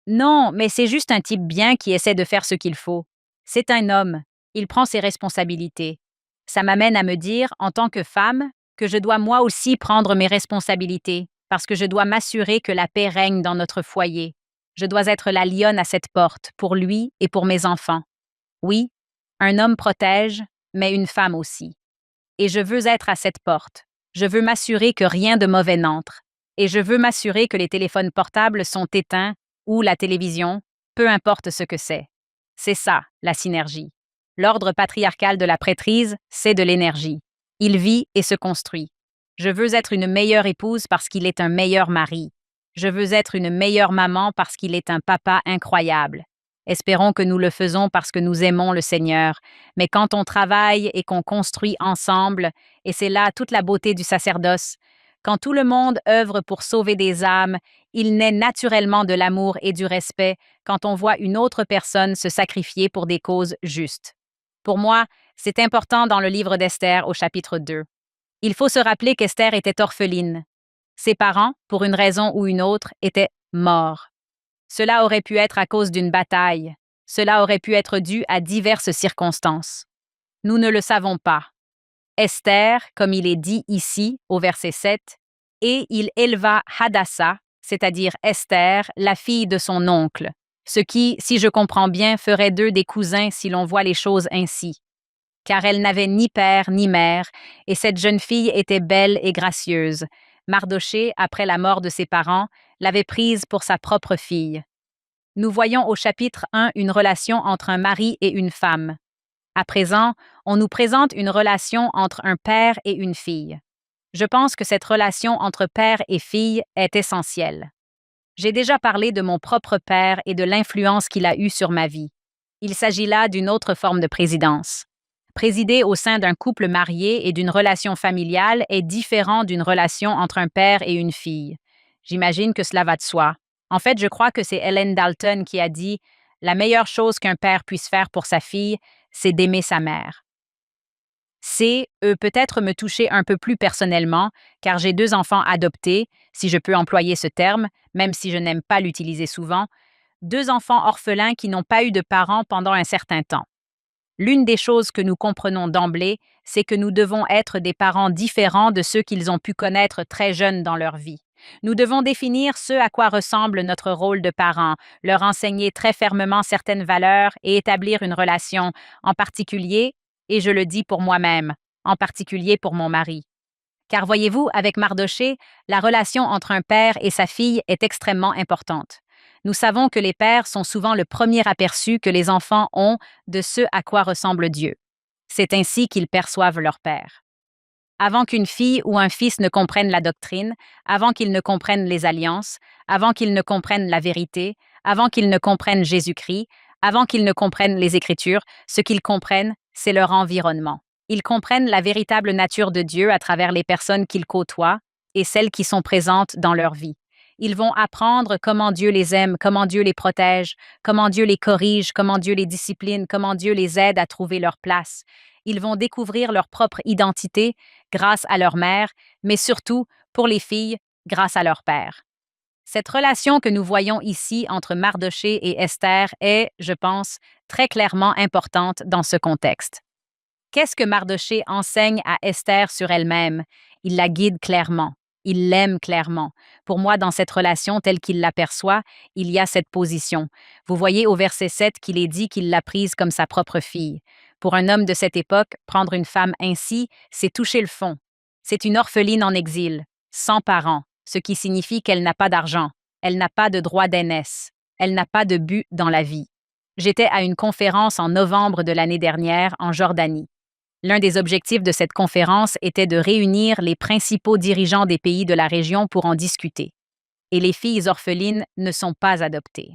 Non, mais c'est juste un type bien qui essaie de faire ce qu'il faut. C'est un homme. Il prend ses responsabilités. Ça m'amène à me dire, en tant que femme, que je dois moi aussi prendre mes responsabilités, parce que je dois m'assurer que la paix règne dans notre foyer. Je dois être la lionne à cette porte, pour lui et pour mes enfants. Oui, un homme protège, mais une femme aussi. Et je veux être à cette porte. Je veux m'assurer que rien de mauvais n'entre. Et je veux m'assurer que les téléphones portables sont éteints ou la télévision, peu importe ce que c'est. C'est ça, la synergie. L'ordre patriarcal de la prêtrise, c'est de l'énergie. Il vit et se construit. Je veux être une meilleure épouse parce qu'il est un meilleur mari. Je veux être une meilleure maman parce qu'il est un papa incroyable. Espérons que nous le faisons parce que nous aimons le Seigneur. Mais quand on travaille et qu'on construit ensemble, et c'est là toute la beauté du sacerdoce, quand tout le monde œuvre pour sauver des âmes, il naît naturellement de l'amour et du respect quand on voit une autre personne se sacrifier pour des causes justes. Pour moi, c'est important dans le livre d'Esther au chapitre 2. Il faut se rappeler qu'Esther était orpheline. Ses parents, pour une raison ou une autre, étaient morts. Cela aurait pu être à cause d'une bataille. Cela aurait pu être dû à diverses circonstances. Nous ne le savons pas. Esther, comme il est dit ici, au verset 7, « Et il éleva Hadassah, c'est-à-dire Esther, la fille de son oncle, ce qui, si je comprends bien, ferait d'eux des cousins si l'on voit les choses ainsi. Car elle n'avait ni père ni mère, et cette jeune fille était belle et gracieuse. Mardochée, après la mort de ses parents, l'avait prise pour sa propre fille. » Nous voyons au chapitre 1 une relation entre un mari et une femme. À présent, on nous présente une relation entre un père et une fille. Je pense que cette relation entre père et fille est essentielle. J'ai déjà parlé de mon propre père et de l'influence qu'il a eue sur ma vie. Il s'agit là d'une autre forme de présidence. Présider au sein d'un couple marié et d'une relation familiale est différent d'une relation entre un père et une fille. J'imagine que cela va de soi. En fait, je crois que c'est Ellen Dalton qui a dit « La meilleure chose qu'un père puisse faire pour sa fille, c'est d'aimer sa mère. » Peut-être me toucher un peu plus personnellement, car j'ai 2 enfants adoptés, si je peux employer ce terme, même si je n'aime pas l'utiliser souvent, 2 enfants orphelins qui n'ont pas eu de parents pendant un certain temps. L'une des choses que nous comprenons d'emblée, c'est que nous devons être des parents différents de ceux qu'ils ont pu connaître très jeunes dans leur vie. Nous devons définir ce à quoi ressemble notre rôle de parent, leur enseigner très fermement certaines valeurs et établir une relation, en particulier, et je le dis pour moi-même, en particulier pour mon mari. Car voyez-vous, avec Mardochée, la relation entre un père et sa fille est extrêmement importante. Nous savons que les pères sont souvent le premier aperçu que les enfants ont de ce à quoi ressemble Dieu. C'est ainsi qu'ils perçoivent leur père. Avant qu'une fille ou un fils ne comprenne la doctrine, avant qu'ils ne comprennent les alliances, avant qu'ils ne comprennent la vérité, avant qu'ils ne comprennent Jésus-Christ, avant qu'ils ne comprennent les Écritures, ce qu'ils comprennent, c'est leur environnement. Ils comprennent la véritable nature de Dieu à travers les personnes qu'ils côtoient, et celles qui sont présentes dans leur vie. Ils vont apprendre comment Dieu les aime, comment Dieu les protège, comment Dieu les corrige, comment Dieu les discipline, comment Dieu les aide à trouver leur place. Ils vont découvrir leur propre identité grâce à leur mère, mais surtout, pour les filles, grâce à leur père. Cette relation que nous voyons ici entre Mardochée et Esther est, je pense, très clairement importante dans ce contexte. Qu'est-ce que Mardochée enseigne à Esther sur elle-même? Il la guide clairement. Il l'aime clairement. Pour moi, dans cette relation telle qu'il l'aperçoit, il y a cette position. Vous voyez au verset 7 qu'il est dit qu'il l'a prise comme sa propre fille. Pour un homme de cette époque, prendre une femme ainsi, c'est toucher le fond. C'est une orpheline en exil, sans parents, ce qui signifie qu'elle n'a pas d'argent, elle n'a pas de droit d'aînesse, elle n'a pas de but dans la vie. J'étais à une conférence en novembre de l'année dernière en Jordanie. L'un des objectifs de cette conférence était de réunir les principaux dirigeants des pays de la région pour en discuter. Et les filles orphelines ne sont pas adoptées.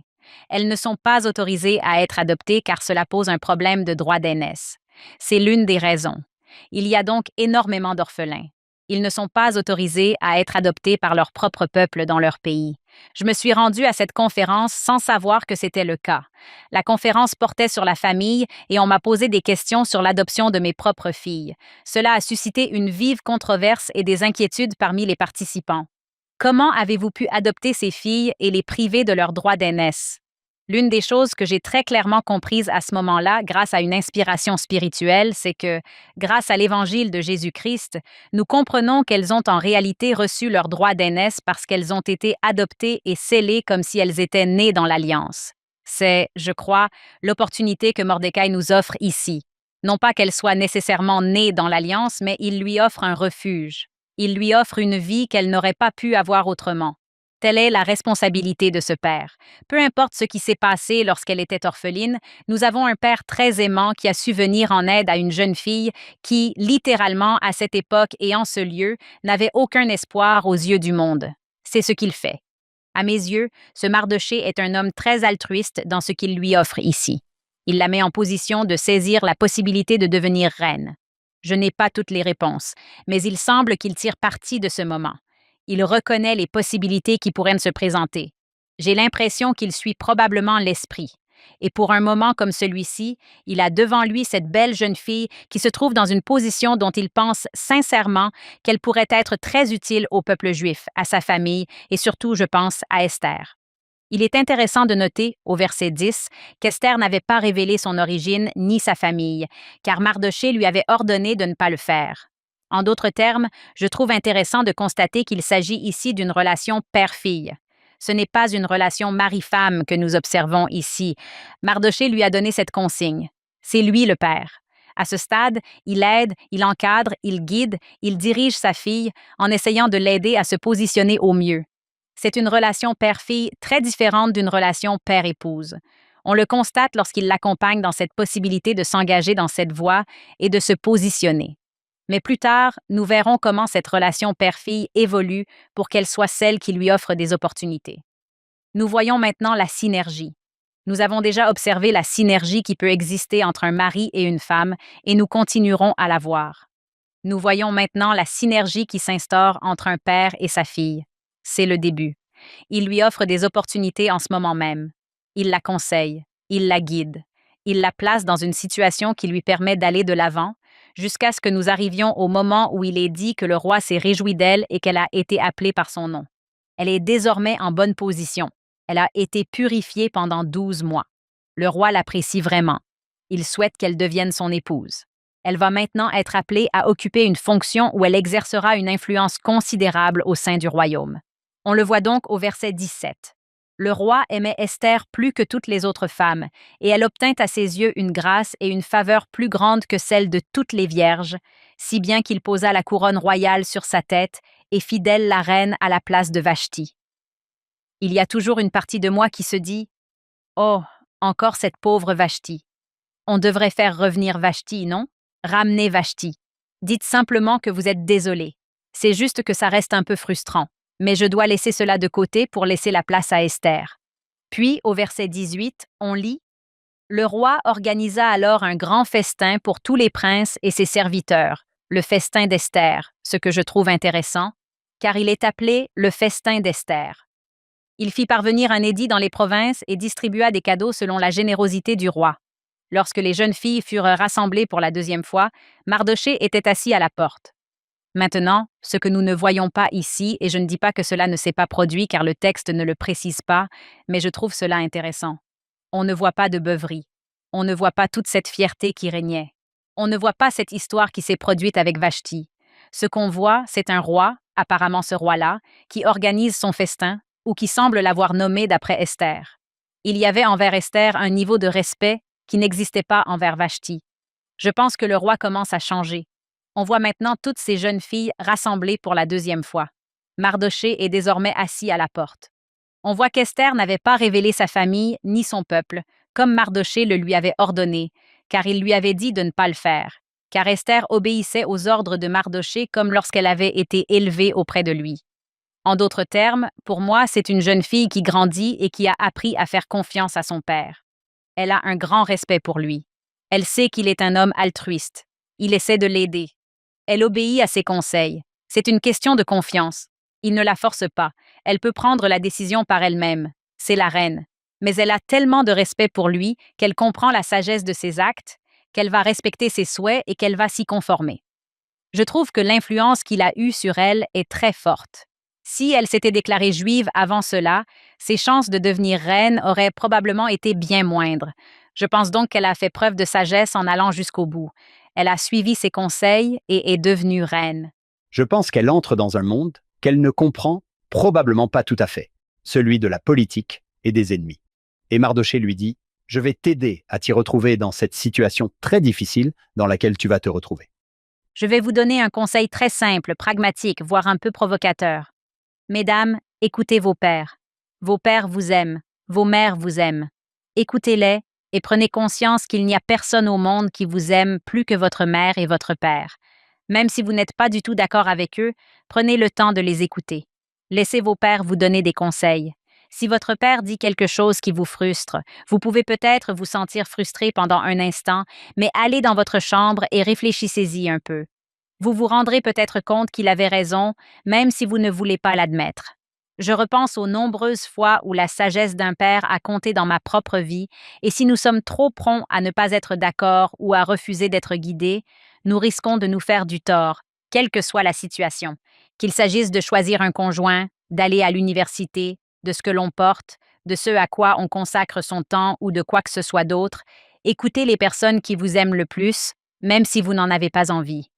Elles ne sont pas autorisées à être adoptées car cela pose un problème de droit d'aînesse. C'est l'une des raisons. Il y a donc énormément d'orphelins. Ils ne sont pas autorisés à être adoptés par leur propre peuple dans leur pays. Je me suis rendue à cette conférence sans savoir que c'était le cas. La conférence portait sur la famille et on m'a posé des questions sur l'adoption de mes propres filles. Cela a suscité une vive controverse et des inquiétudes parmi les participants. Comment avez-vous pu adopter ces filles et les priver de leur droit d'aînesse? L'une des choses que j'ai très clairement comprises à ce moment-là, grâce à une inspiration spirituelle, c'est que, grâce à l'Évangile de Jésus-Christ, nous comprenons qu'elles ont en réalité reçu leur droit d'aînesse parce qu'elles ont été adoptées et scellées comme si elles étaient nées dans l'Alliance. C'est, je crois, l'opportunité que Mordecai nous offre ici. Non pas qu'elle soit nécessairement née dans l'Alliance, mais il lui offre un refuge. Il lui offre une vie qu'elle n'aurait pas pu avoir autrement. Telle est la responsabilité de ce père. Peu importe ce qui s'est passé lorsqu'elle était orpheline, nous avons un père très aimant qui a su venir en aide à une jeune fille qui, littéralement, à cette époque et en ce lieu, n'avait aucun espoir aux yeux du monde. C'est ce qu'il fait. À mes yeux, ce Mardochée est un homme très altruiste dans ce qu'il lui offre ici. Il la met en position de saisir la possibilité de devenir reine. Je n'ai pas toutes les réponses, mais il semble qu'il tire parti de ce moment. Il reconnaît les possibilités qui pourraient se présenter. J'ai l'impression qu'il suit probablement l'esprit. Et pour un moment comme celui-ci, il a devant lui cette belle jeune fille qui se trouve dans une position dont il pense sincèrement qu'elle pourrait être très utile au peuple juif, à sa famille et surtout, je pense, à Esther. Il est intéressant de noter, au verset 10, qu'Esther n'avait pas révélé son origine ni sa famille, car Mardochée lui avait ordonné de ne pas le faire. En d'autres termes, je trouve intéressant de constater qu'il s'agit ici d'une relation père-fille. Ce n'est pas une relation mari-femme que nous observons ici. Mardochée lui a donné cette consigne. C'est lui le père. À ce stade, il aide, il encadre, il guide, il dirige sa fille en essayant de l'aider à se positionner au mieux. C'est une relation père-fille très différente d'une relation père-épouse. On le constate lorsqu'il l'accompagne dans cette possibilité de s'engager dans cette voie et de se positionner. Mais plus tard, nous verrons comment cette relation père-fille évolue pour qu'elle soit celle qui lui offre des opportunités. Nous voyons maintenant la synergie. Nous avons déjà observé la synergie qui peut exister entre un mari et une femme et nous continuerons à la voir. Nous voyons maintenant la synergie qui s'instaure entre un père et sa fille. C'est le début. Il lui offre des opportunités en ce moment même. Il la conseille, il la guide. Il la place dans une situation qui lui permet d'aller de l'avant, jusqu'à ce que nous arrivions au moment où il est dit que le roi s'est réjoui d'elle et qu'elle a été appelée par son nom. Elle est désormais en bonne position. Elle a été purifiée pendant 12 mois. Le roi l'apprécie vraiment. Il souhaite qu'elle devienne son épouse. Elle va maintenant être appelée à occuper une fonction où elle exercera une influence considérable au sein du royaume. On le voit donc au verset 17. Le roi aimait Esther plus que toutes les autres femmes, et elle obtint à ses yeux une grâce et une faveur plus grandes que celles de toutes les vierges, si bien qu'il posa la couronne royale sur sa tête et fit d'elle la reine à la place de Vashti. Il y a toujours une partie de moi qui se dit « Oh, encore cette pauvre Vashti. On devrait faire revenir Vashti, non? Ramenez Vashti. Dites simplement que vous êtes désolé. C'est juste que ça reste un peu frustrant. Mais je dois laisser cela de côté pour laisser la place à Esther. » Puis, au verset 18, on lit « Le roi organisa alors un grand festin pour tous les princes et ses serviteurs, le festin d'Esther, ce que je trouve intéressant. car il est appelé le festin d'Esther. Il fit parvenir un édit dans les provinces et distribua des cadeaux selon la générosité du roi. Lorsque les jeunes filles furent rassemblées pour la deuxième fois, Mardochée était assis à la porte. Maintenant, ce que nous ne voyons pas ici, et je ne dis pas que cela ne s'est pas produit car le texte ne le précise pas, mais je trouve cela intéressant. On ne voit pas de beuverie. On ne voit pas toute cette fierté qui régnait. On ne voit pas cette histoire qui s'est produite avec Vashti. Ce qu'on voit, c'est un roi, apparemment ce roi-là, qui organise son festin, ou qui semble l'avoir nommé d'après Esther. Il y avait envers Esther un niveau de respect qui n'existait pas envers Vashti. Je pense que le roi commence à changer. On voit maintenant toutes ces jeunes filles rassemblées pour la deuxième fois. Mardochée est désormais assis à la porte. On voit qu'Esther n'avait pas révélé sa famille ni son peuple, comme Mardochée le lui avait ordonné, car il lui avait dit de ne pas le faire, car Esther obéissait aux ordres de Mardochée comme lorsqu'elle avait été élevée auprès de lui. En d'autres termes, pour moi, c'est une jeune fille qui grandit et qui a appris à faire confiance à son père. Elle a un grand respect pour lui. Elle sait qu'il est un homme altruiste. Il essaie de l'aider. Elle obéit à ses conseils. C'est une question de confiance. Il ne la force pas. Elle peut prendre la décision par elle-même. C'est la reine. Mais elle a tellement de respect pour lui qu'elle comprend la sagesse de ses actes, qu'elle va respecter ses souhaits et qu'elle va s'y conformer. Je trouve que l'influence qu'il a eue sur elle est très forte. Si elle s'était déclarée juive avant cela, ses chances de devenir reine auraient probablement été bien moindres. Je pense donc qu'elle a fait preuve de sagesse en allant jusqu'au bout. Elle a suivi ses conseils et est devenue reine. Je pense qu'elle entre dans un monde qu'elle ne comprend probablement pas tout à fait, celui de la politique et des ennemis. Et Mardochée lui dit « Je vais t'aider à t'y retrouver dans cette situation très difficile dans laquelle tu vas te retrouver. » Je vais vous donner un conseil très simple, pragmatique, voire un peu provocateur. Mesdames, écoutez vos pères. Vos pères vous aiment, vos mères vous aiment. Écoutez-les et prenez conscience qu'il n'y a personne au monde qui vous aime plus que votre mère et votre père. Même si vous n'êtes pas du tout d'accord avec eux, prenez le temps de les écouter. Laissez vos pères vous donner des conseils. Si votre père dit quelque chose qui vous frustre, vous pouvez peut-être vous sentir frustré pendant un instant, mais allez dans votre chambre et réfléchissez-y un peu. Vous vous rendrez peut-être compte qu'il avait raison, même si vous ne voulez pas l'admettre. Je repense aux nombreuses fois où la sagesse d'un père a compté dans ma propre vie, et si nous sommes trop prompts à ne pas être d'accord ou à refuser d'être guidés, nous risquons de nous faire du tort, quelle que soit la situation. Qu'il s'agisse de choisir un conjoint, d'aller à l'université, de ce que l'on porte, de ce à quoi on consacre son temps ou de quoi que ce soit d'autre, écoutez les personnes qui vous aiment le plus, même si vous n'en avez pas envie.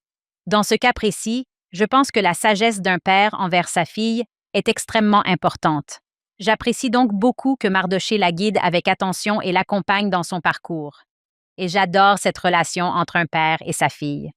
Dans ce cas précis, je pense que la sagesse d'un père envers sa fille est extrêmement importante. J'apprécie donc beaucoup que Mardochée la guide avec attention et l'accompagne dans son parcours. Et j'adore cette relation entre un père et sa fille.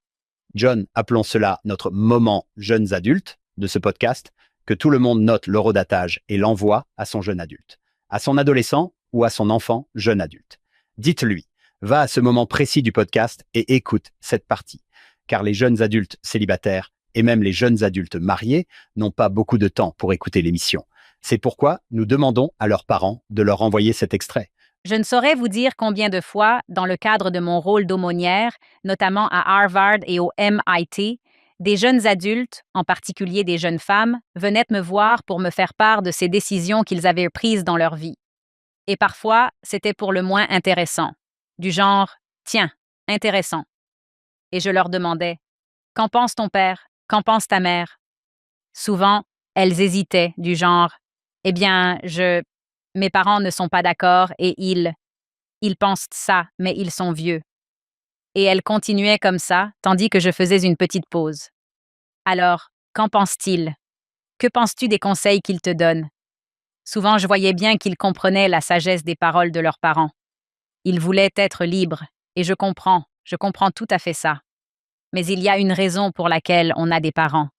John, appelons cela notre moment jeunes adultes de ce podcast, que tout le monde note l'horodatage et l'envoie à son jeune adulte, à son adolescent ou à son enfant jeune adulte. Dites-lui, va à ce moment précis du podcast et écoute cette partie. Car les jeunes adultes célibataires et même les jeunes adultes mariés n'ont pas beaucoup de temps pour écouter l'émission. C'est pourquoi nous demandons à leurs parents de leur envoyer cet extrait. Je ne saurais vous dire combien de fois, dans le cadre de mon rôle d'aumônière, notamment à Harvard et au MIT, des jeunes adultes, en particulier des jeunes femmes, venaient me voir pour me faire part de ces décisions qu'ils avaient prises dans leur vie. Et parfois, c'était pour le moins intéressant, du genre « Tiens, intéressant ». Et je leur demandais « Qu'en pense ton père? Qu'en pense ta mère? » Souvent, elles hésitaient, du genre « Eh bien, mes parents ne sont pas d'accord et ils pensent ça, mais ils sont vieux. » Et elles continuaient comme ça, tandis que je faisais une petite pause. Alors, qu'en pense-t-il? Que penses-tu des conseils qu'ils te donnent? Souvent, je voyais bien qu'ils comprenaient la sagesse des paroles de leurs parents. Ils voulaient être libres, et je comprends tout à fait ça. Mais il y a une raison pour laquelle on a des parents.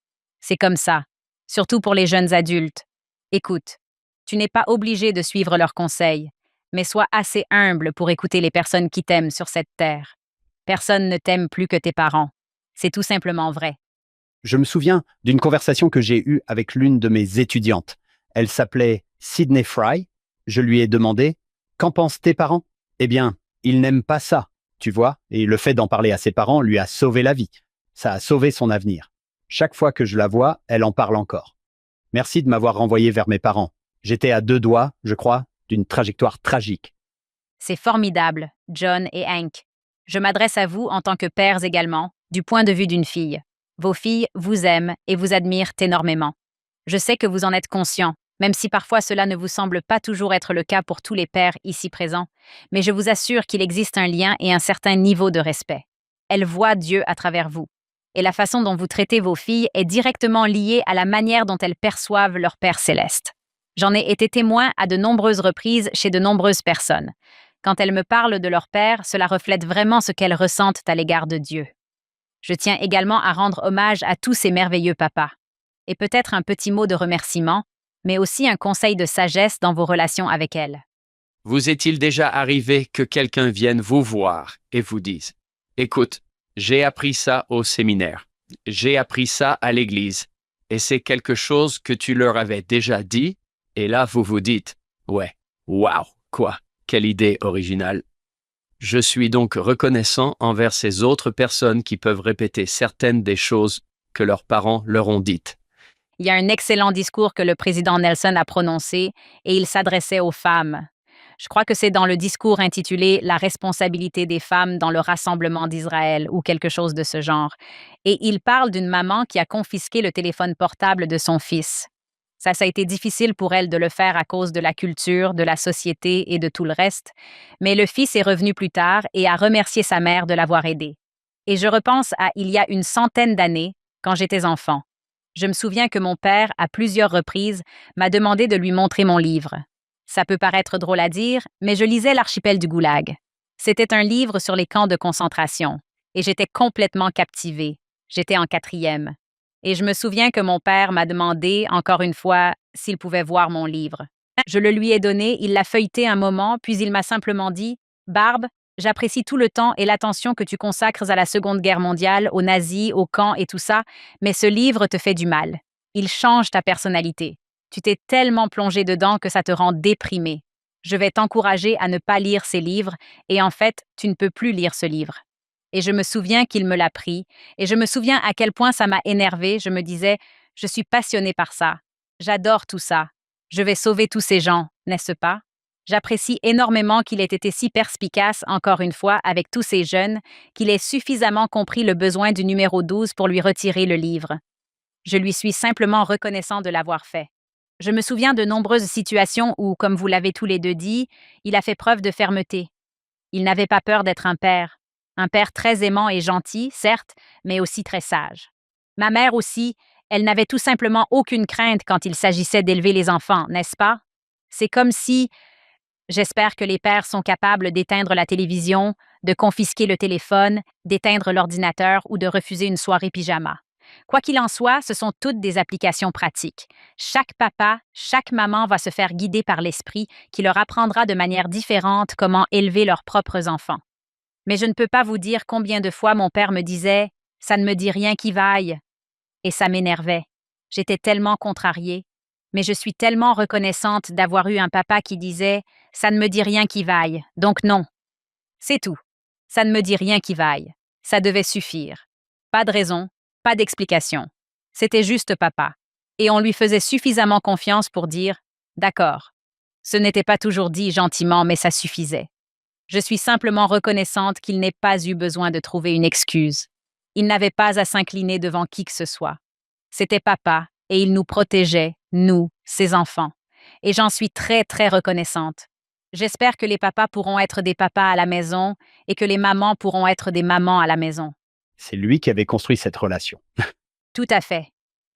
C'est comme ça, surtout pour les jeunes adultes. Écoute, tu n'es pas obligé de suivre leurs conseils, mais sois assez humble pour écouter les personnes qui t'aiment sur cette terre. Personne ne t'aime plus que tes parents. C'est tout simplement vrai. Je me souviens d'une conversation que j'ai eue avec l'une de mes étudiantes. Elle s'appelait Sydney Fry. Je lui ai demandé « Qu'en pensent tes parents ?» Eh bien, ils n'aiment pas ça, tu vois, et le fait d'en parler à ses parents lui a sauvé la vie. Ça a sauvé son avenir. Chaque fois que je la vois, elle en parle encore. Merci de m'avoir renvoyé vers mes parents. J'étais à 2 doigts, je crois, d'une trajectoire tragique. C'est formidable, John et Hank. Je m'adresse à vous en tant que pères également, du point de vue d'une fille. Vos filles vous aiment et vous admirent énormément. Je sais que vous en êtes conscient, même si parfois cela ne vous semble pas toujours être le cas pour tous les pères ici présents, mais je vous assure qu'il existe un lien et un certain niveau de respect. Elles voient Dieu à travers vous. Et la façon dont vous traitez vos filles est directement liée à la manière dont elles perçoivent leur Père céleste. J'en ai été témoin à de nombreuses reprises chez de nombreuses personnes. Quand elles me parlent de leur Père, cela reflète vraiment ce qu'elles ressentent à l'égard de Dieu. Je tiens également à rendre hommage à tous ces merveilleux papas. Et peut-être un petit mot de remerciement, mais aussi un conseil de sagesse dans vos relations avec elles. Vous est-il déjà arrivé que quelqu'un vienne vous voir et vous dise « Écoute, j'ai appris ça au séminaire. J'ai appris ça à l'église. Et c'est quelque chose que tu leur avais déjà dit. Et là, vous vous dites « Ouais, waouh, quoi, quelle idée originale. » Je suis donc reconnaissant envers ces autres personnes qui peuvent répéter certaines des choses que leurs parents leur ont dites. Il y a un excellent discours que le président Nelson a prononcé et il s'adressait aux femmes. Je crois que c'est dans le discours intitulé La responsabilité des femmes dans le rassemblement d'Israël ou quelque chose de ce genre. Et il parle d'une maman qui a confisqué le téléphone portable de son fils. Ça a été difficile pour elle de le faire à cause de la culture, de la société et de tout le reste, mais le fils est revenu plus tard et a remercié sa mère de l'avoir aidé. Et je repense à il y a une centaine d'années, quand j'étais enfant. Je me souviens que mon père, à plusieurs reprises, m'a demandé de lui montrer mon livre. Ça peut paraître drôle à dire, mais je lisais L'archipel du Goulag. C'était un livre sur les camps de concentration, et j'étais complètement captivée. J'étais en 4e. Et je me souviens que mon père m'a demandé, encore une fois, s'il pouvait voir mon livre. Je le lui ai donné, il l'a feuilleté un moment, puis il m'a simplement dit « Barbe, j'apprécie tout le temps et l'attention que tu consacres à la Seconde Guerre mondiale, aux nazis, aux camps et tout ça, mais ce livre te fait du mal. Il change ta personnalité. Tu t'es tellement plongé dedans que ça te rend déprimé. Je vais t'encourager à ne pas lire ces livres, et en fait, tu ne peux plus lire ce livre. » Et je me souviens qu'il me l'a pris, et je me souviens à quel point ça m'a énervée. Je me disais, je suis passionnée par ça. J'adore tout ça. Je vais sauver tous ces gens, n'est-ce pas? J'apprécie énormément qu'il ait été si perspicace, encore une fois, avec tous ces jeunes, qu'il ait suffisamment compris le besoin du numéro 12 pour lui retirer le livre. Je lui suis simplement reconnaissant de l'avoir fait. Je me souviens de nombreuses situations où, comme vous l'avez tous les deux dit, il a fait preuve de fermeté. Il n'avait pas peur d'être un père très aimant et gentil, certes, mais aussi très sage. Ma mère aussi, elle n'avait tout simplement aucune crainte quand il s'agissait d'élever les enfants, n'est-ce pas? C'est comme si... J'espère que les pères sont capables d'éteindre la télévision, de confisquer le téléphone, d'éteindre l'ordinateur ou de refuser une soirée pyjama. Quoi qu'il en soit, ce sont toutes des applications pratiques. Chaque papa, chaque maman va se faire guider par l'esprit qui leur apprendra de manière différente comment élever leurs propres enfants. Mais je ne peux pas vous dire combien de fois mon père me disait « ça ne me dit rien qui vaille ». Et ça m'énervait. J'étais tellement contrariée. Mais je suis tellement reconnaissante d'avoir eu un papa qui disait « ça ne me dit rien qui vaille, donc non ». C'est tout. Ça ne me dit rien qui vaille. Ça devait suffire. Pas de raison, pas d'explication. C'était juste papa. Et on lui faisait suffisamment confiance pour dire « d'accord ». Ce n'était pas toujours dit gentiment, mais ça suffisait. Je suis simplement reconnaissante qu'il n'ait pas eu besoin de trouver une excuse. Il n'avait pas à s'incliner devant qui que ce soit. C'était papa, et il nous protégeait, nous, ses enfants. Et j'en suis très, très reconnaissante. J'espère que les papas pourront être des papas à la maison et que les mamans pourront être des mamans à la maison. C'est lui qui avait construit cette relation. Tout à fait.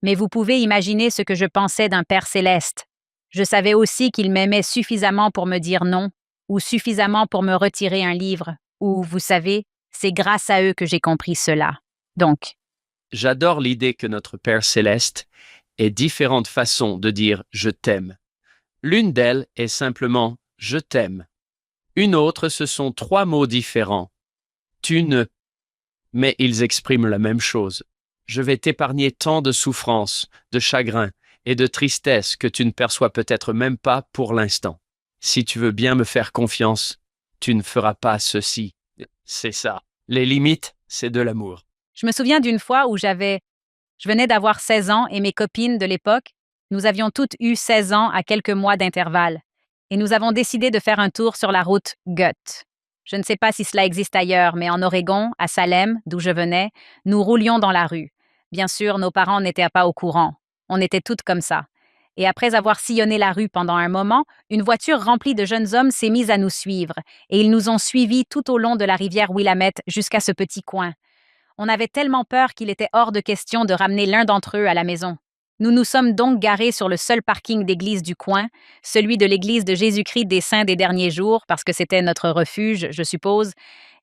Mais vous pouvez imaginer ce que je pensais d'un Père céleste. Je savais aussi qu'il m'aimait suffisamment pour me dire non, ou suffisamment pour me retirer un livre, ou, vous savez, c'est grâce à eux que j'ai compris cela. Donc, J'adore l'idée que notre Père céleste ait différentes façons de dire « je t'aime ». L'une d'elles est simplement « je t'aime ». Une autre, ce sont 3 mots différents. Tu ne... Mais ils expriment la même chose. Je vais t'épargner tant de souffrances, de chagrin et de tristesse que tu ne perçois peut-être même pas pour l'instant. Si tu veux bien me faire confiance, tu ne feras pas ceci. C'est ça. Les limites, c'est de l'amour. je me souviens d'une fois où je venais d'avoir 16 ans et mes copines de l'époque, Nous avions toutes eu 16 ans à quelques mois d'intervalle. Et nous avons décidé de faire un tour sur la route Gut. Je ne sais pas si cela existe ailleurs, mais en Oregon, à Salem, d'où je venais, nous roulions dans la rue. Bien sûr, nos parents n'étaient pas au courant. On était toutes comme ça. Et après avoir sillonné la rue pendant un moment, une voiture remplie de jeunes hommes s'est mise à nous suivre, et ils nous ont suivis tout au long de la rivière Willamette jusqu'à ce petit coin. On avait tellement peur qu'il était hors de question de ramener l'un d'entre eux à la maison. Nous nous sommes donc garés sur le seul parking d'église du coin, celui de l'église de Jésus-Christ des Saints des derniers jours, parce que c'était notre refuge, je suppose,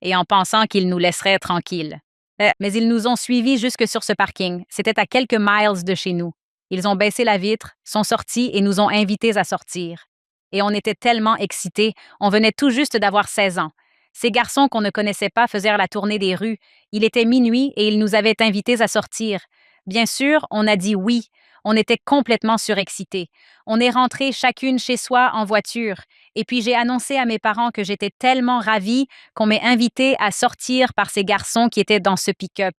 et en pensant qu'ils nous laisseraient tranquilles. Mais ils nous ont suivis jusque sur ce parking. C'était à quelques miles de chez nous. Ils ont baissé la vitre, sont sortis et nous ont invités à sortir. Et on était tellement excités, on venait tout juste d'avoir 16 ans. Ces garçons qu'on ne connaissait pas faisaient la tournée des rues. Il était minuit et ils nous avaient invités à sortir. Bien sûr, on a dit oui. On était complètement surexcités. On est rentrés chacune chez soi en voiture. Et puis j'ai annoncé à mes parents que j'étais tellement ravie qu'on m'ait invité à sortir par ces garçons qui étaient dans ce pick-up.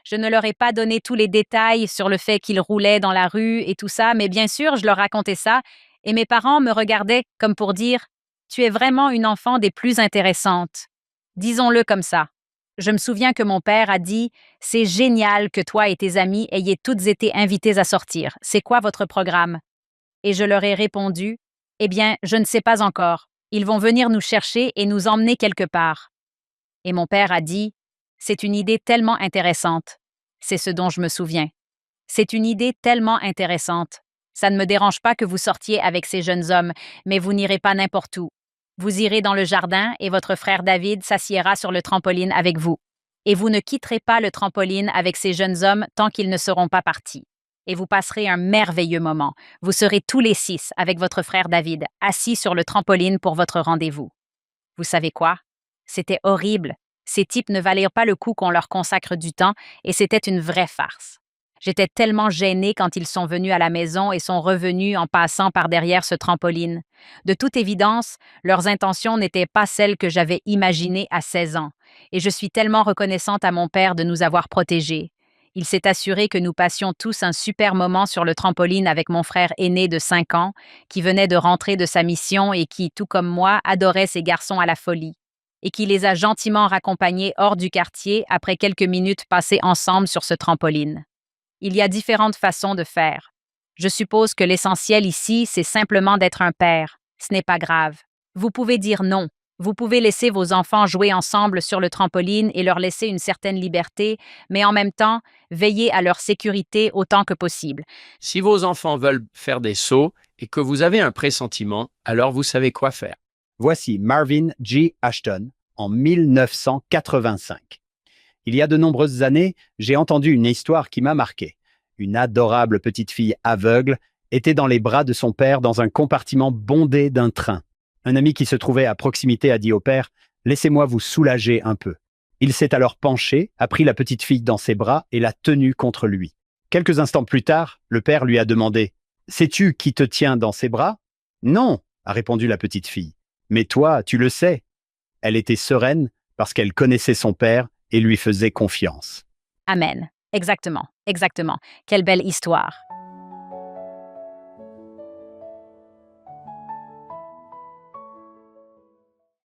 Je ne leur ai pas donné tous les détails sur le fait qu'ils roulaient dans la rue et tout ça, mais bien sûr, je leur racontais ça. Et mes parents me regardaient comme pour dire « Tu es vraiment une enfant des plus intéressantes. » Disons-le comme ça. Je me souviens que mon père a dit « C'est génial que toi et tes amis ayez toutes été invités à sortir. C'est quoi votre programme? » Et je leur ai répondu « Eh bien, je ne sais pas encore. Ils vont venir nous chercher et nous emmener quelque part. » Et mon père a dit « C'est une idée tellement intéressante. » C'est ce dont je me souviens. C'est une idée tellement intéressante. Ça ne me dérange pas que vous sortiez avec ces jeunes hommes, mais vous n'irez pas n'importe où. Vous irez dans le jardin et votre frère David s'assiera sur le trampoline avec vous. Et vous ne quitterez pas le trampoline avec ces jeunes hommes tant qu'ils ne seront pas partis. Et vous passerez un merveilleux moment. Vous serez tous les 6 avec votre frère David, assis sur le trampoline pour votre rendez-vous. Vous savez quoi? C'était horrible. Ces types ne valirent pas le coup qu'on leur consacre du temps et c'était une vraie farce. J'étais tellement gênée quand ils sont venus à la maison et sont revenus en passant par derrière ce trampoline. De toute évidence, leurs intentions n'étaient pas celles que j'avais imaginées à 16 ans, et je suis tellement reconnaissante à mon père de nous avoir protégés. Il s'est assuré que nous passions tous un super moment sur le trampoline avec mon frère aîné de 5 ans, qui venait de rentrer de sa mission et qui, tout comme moi, adorait ces garçons à la folie, et qui les a gentiment raccompagnés hors du quartier après quelques minutes passées ensemble sur ce trampoline. Il y a différentes façons de faire. Je suppose que l'essentiel ici, c'est simplement d'être un père. Ce n'est pas grave. Vous pouvez dire non. Vous pouvez laisser vos enfants jouer ensemble sur le trampoline et leur laisser une certaine liberté, mais en même temps, veiller à leur sécurité autant que possible. Si vos enfants veulent faire des sauts et que vous avez un pressentiment, alors vous savez quoi faire. Voici Marvin G. Ashton en 1985. Il y a de nombreuses années, j'ai entendu une histoire qui m'a marqué. Une adorable petite fille aveugle était dans les bras de son père dans un compartiment bondé d'un train. Un ami qui se trouvait à proximité a dit au père « Laissez-moi vous soulager un peu ». Il s'est alors penché, a pris la petite fille dans ses bras et l'a tenue contre lui. Quelques instants plus tard, le père lui a demandé « Sais-tu qui te tient dans ses bras ?»« Non », a répondu la petite fille. « Mais toi, tu le sais. » Elle était sereine parce qu'elle connaissait son père et lui faisait confiance. Amen. Exactement, exactement. Quelle belle histoire.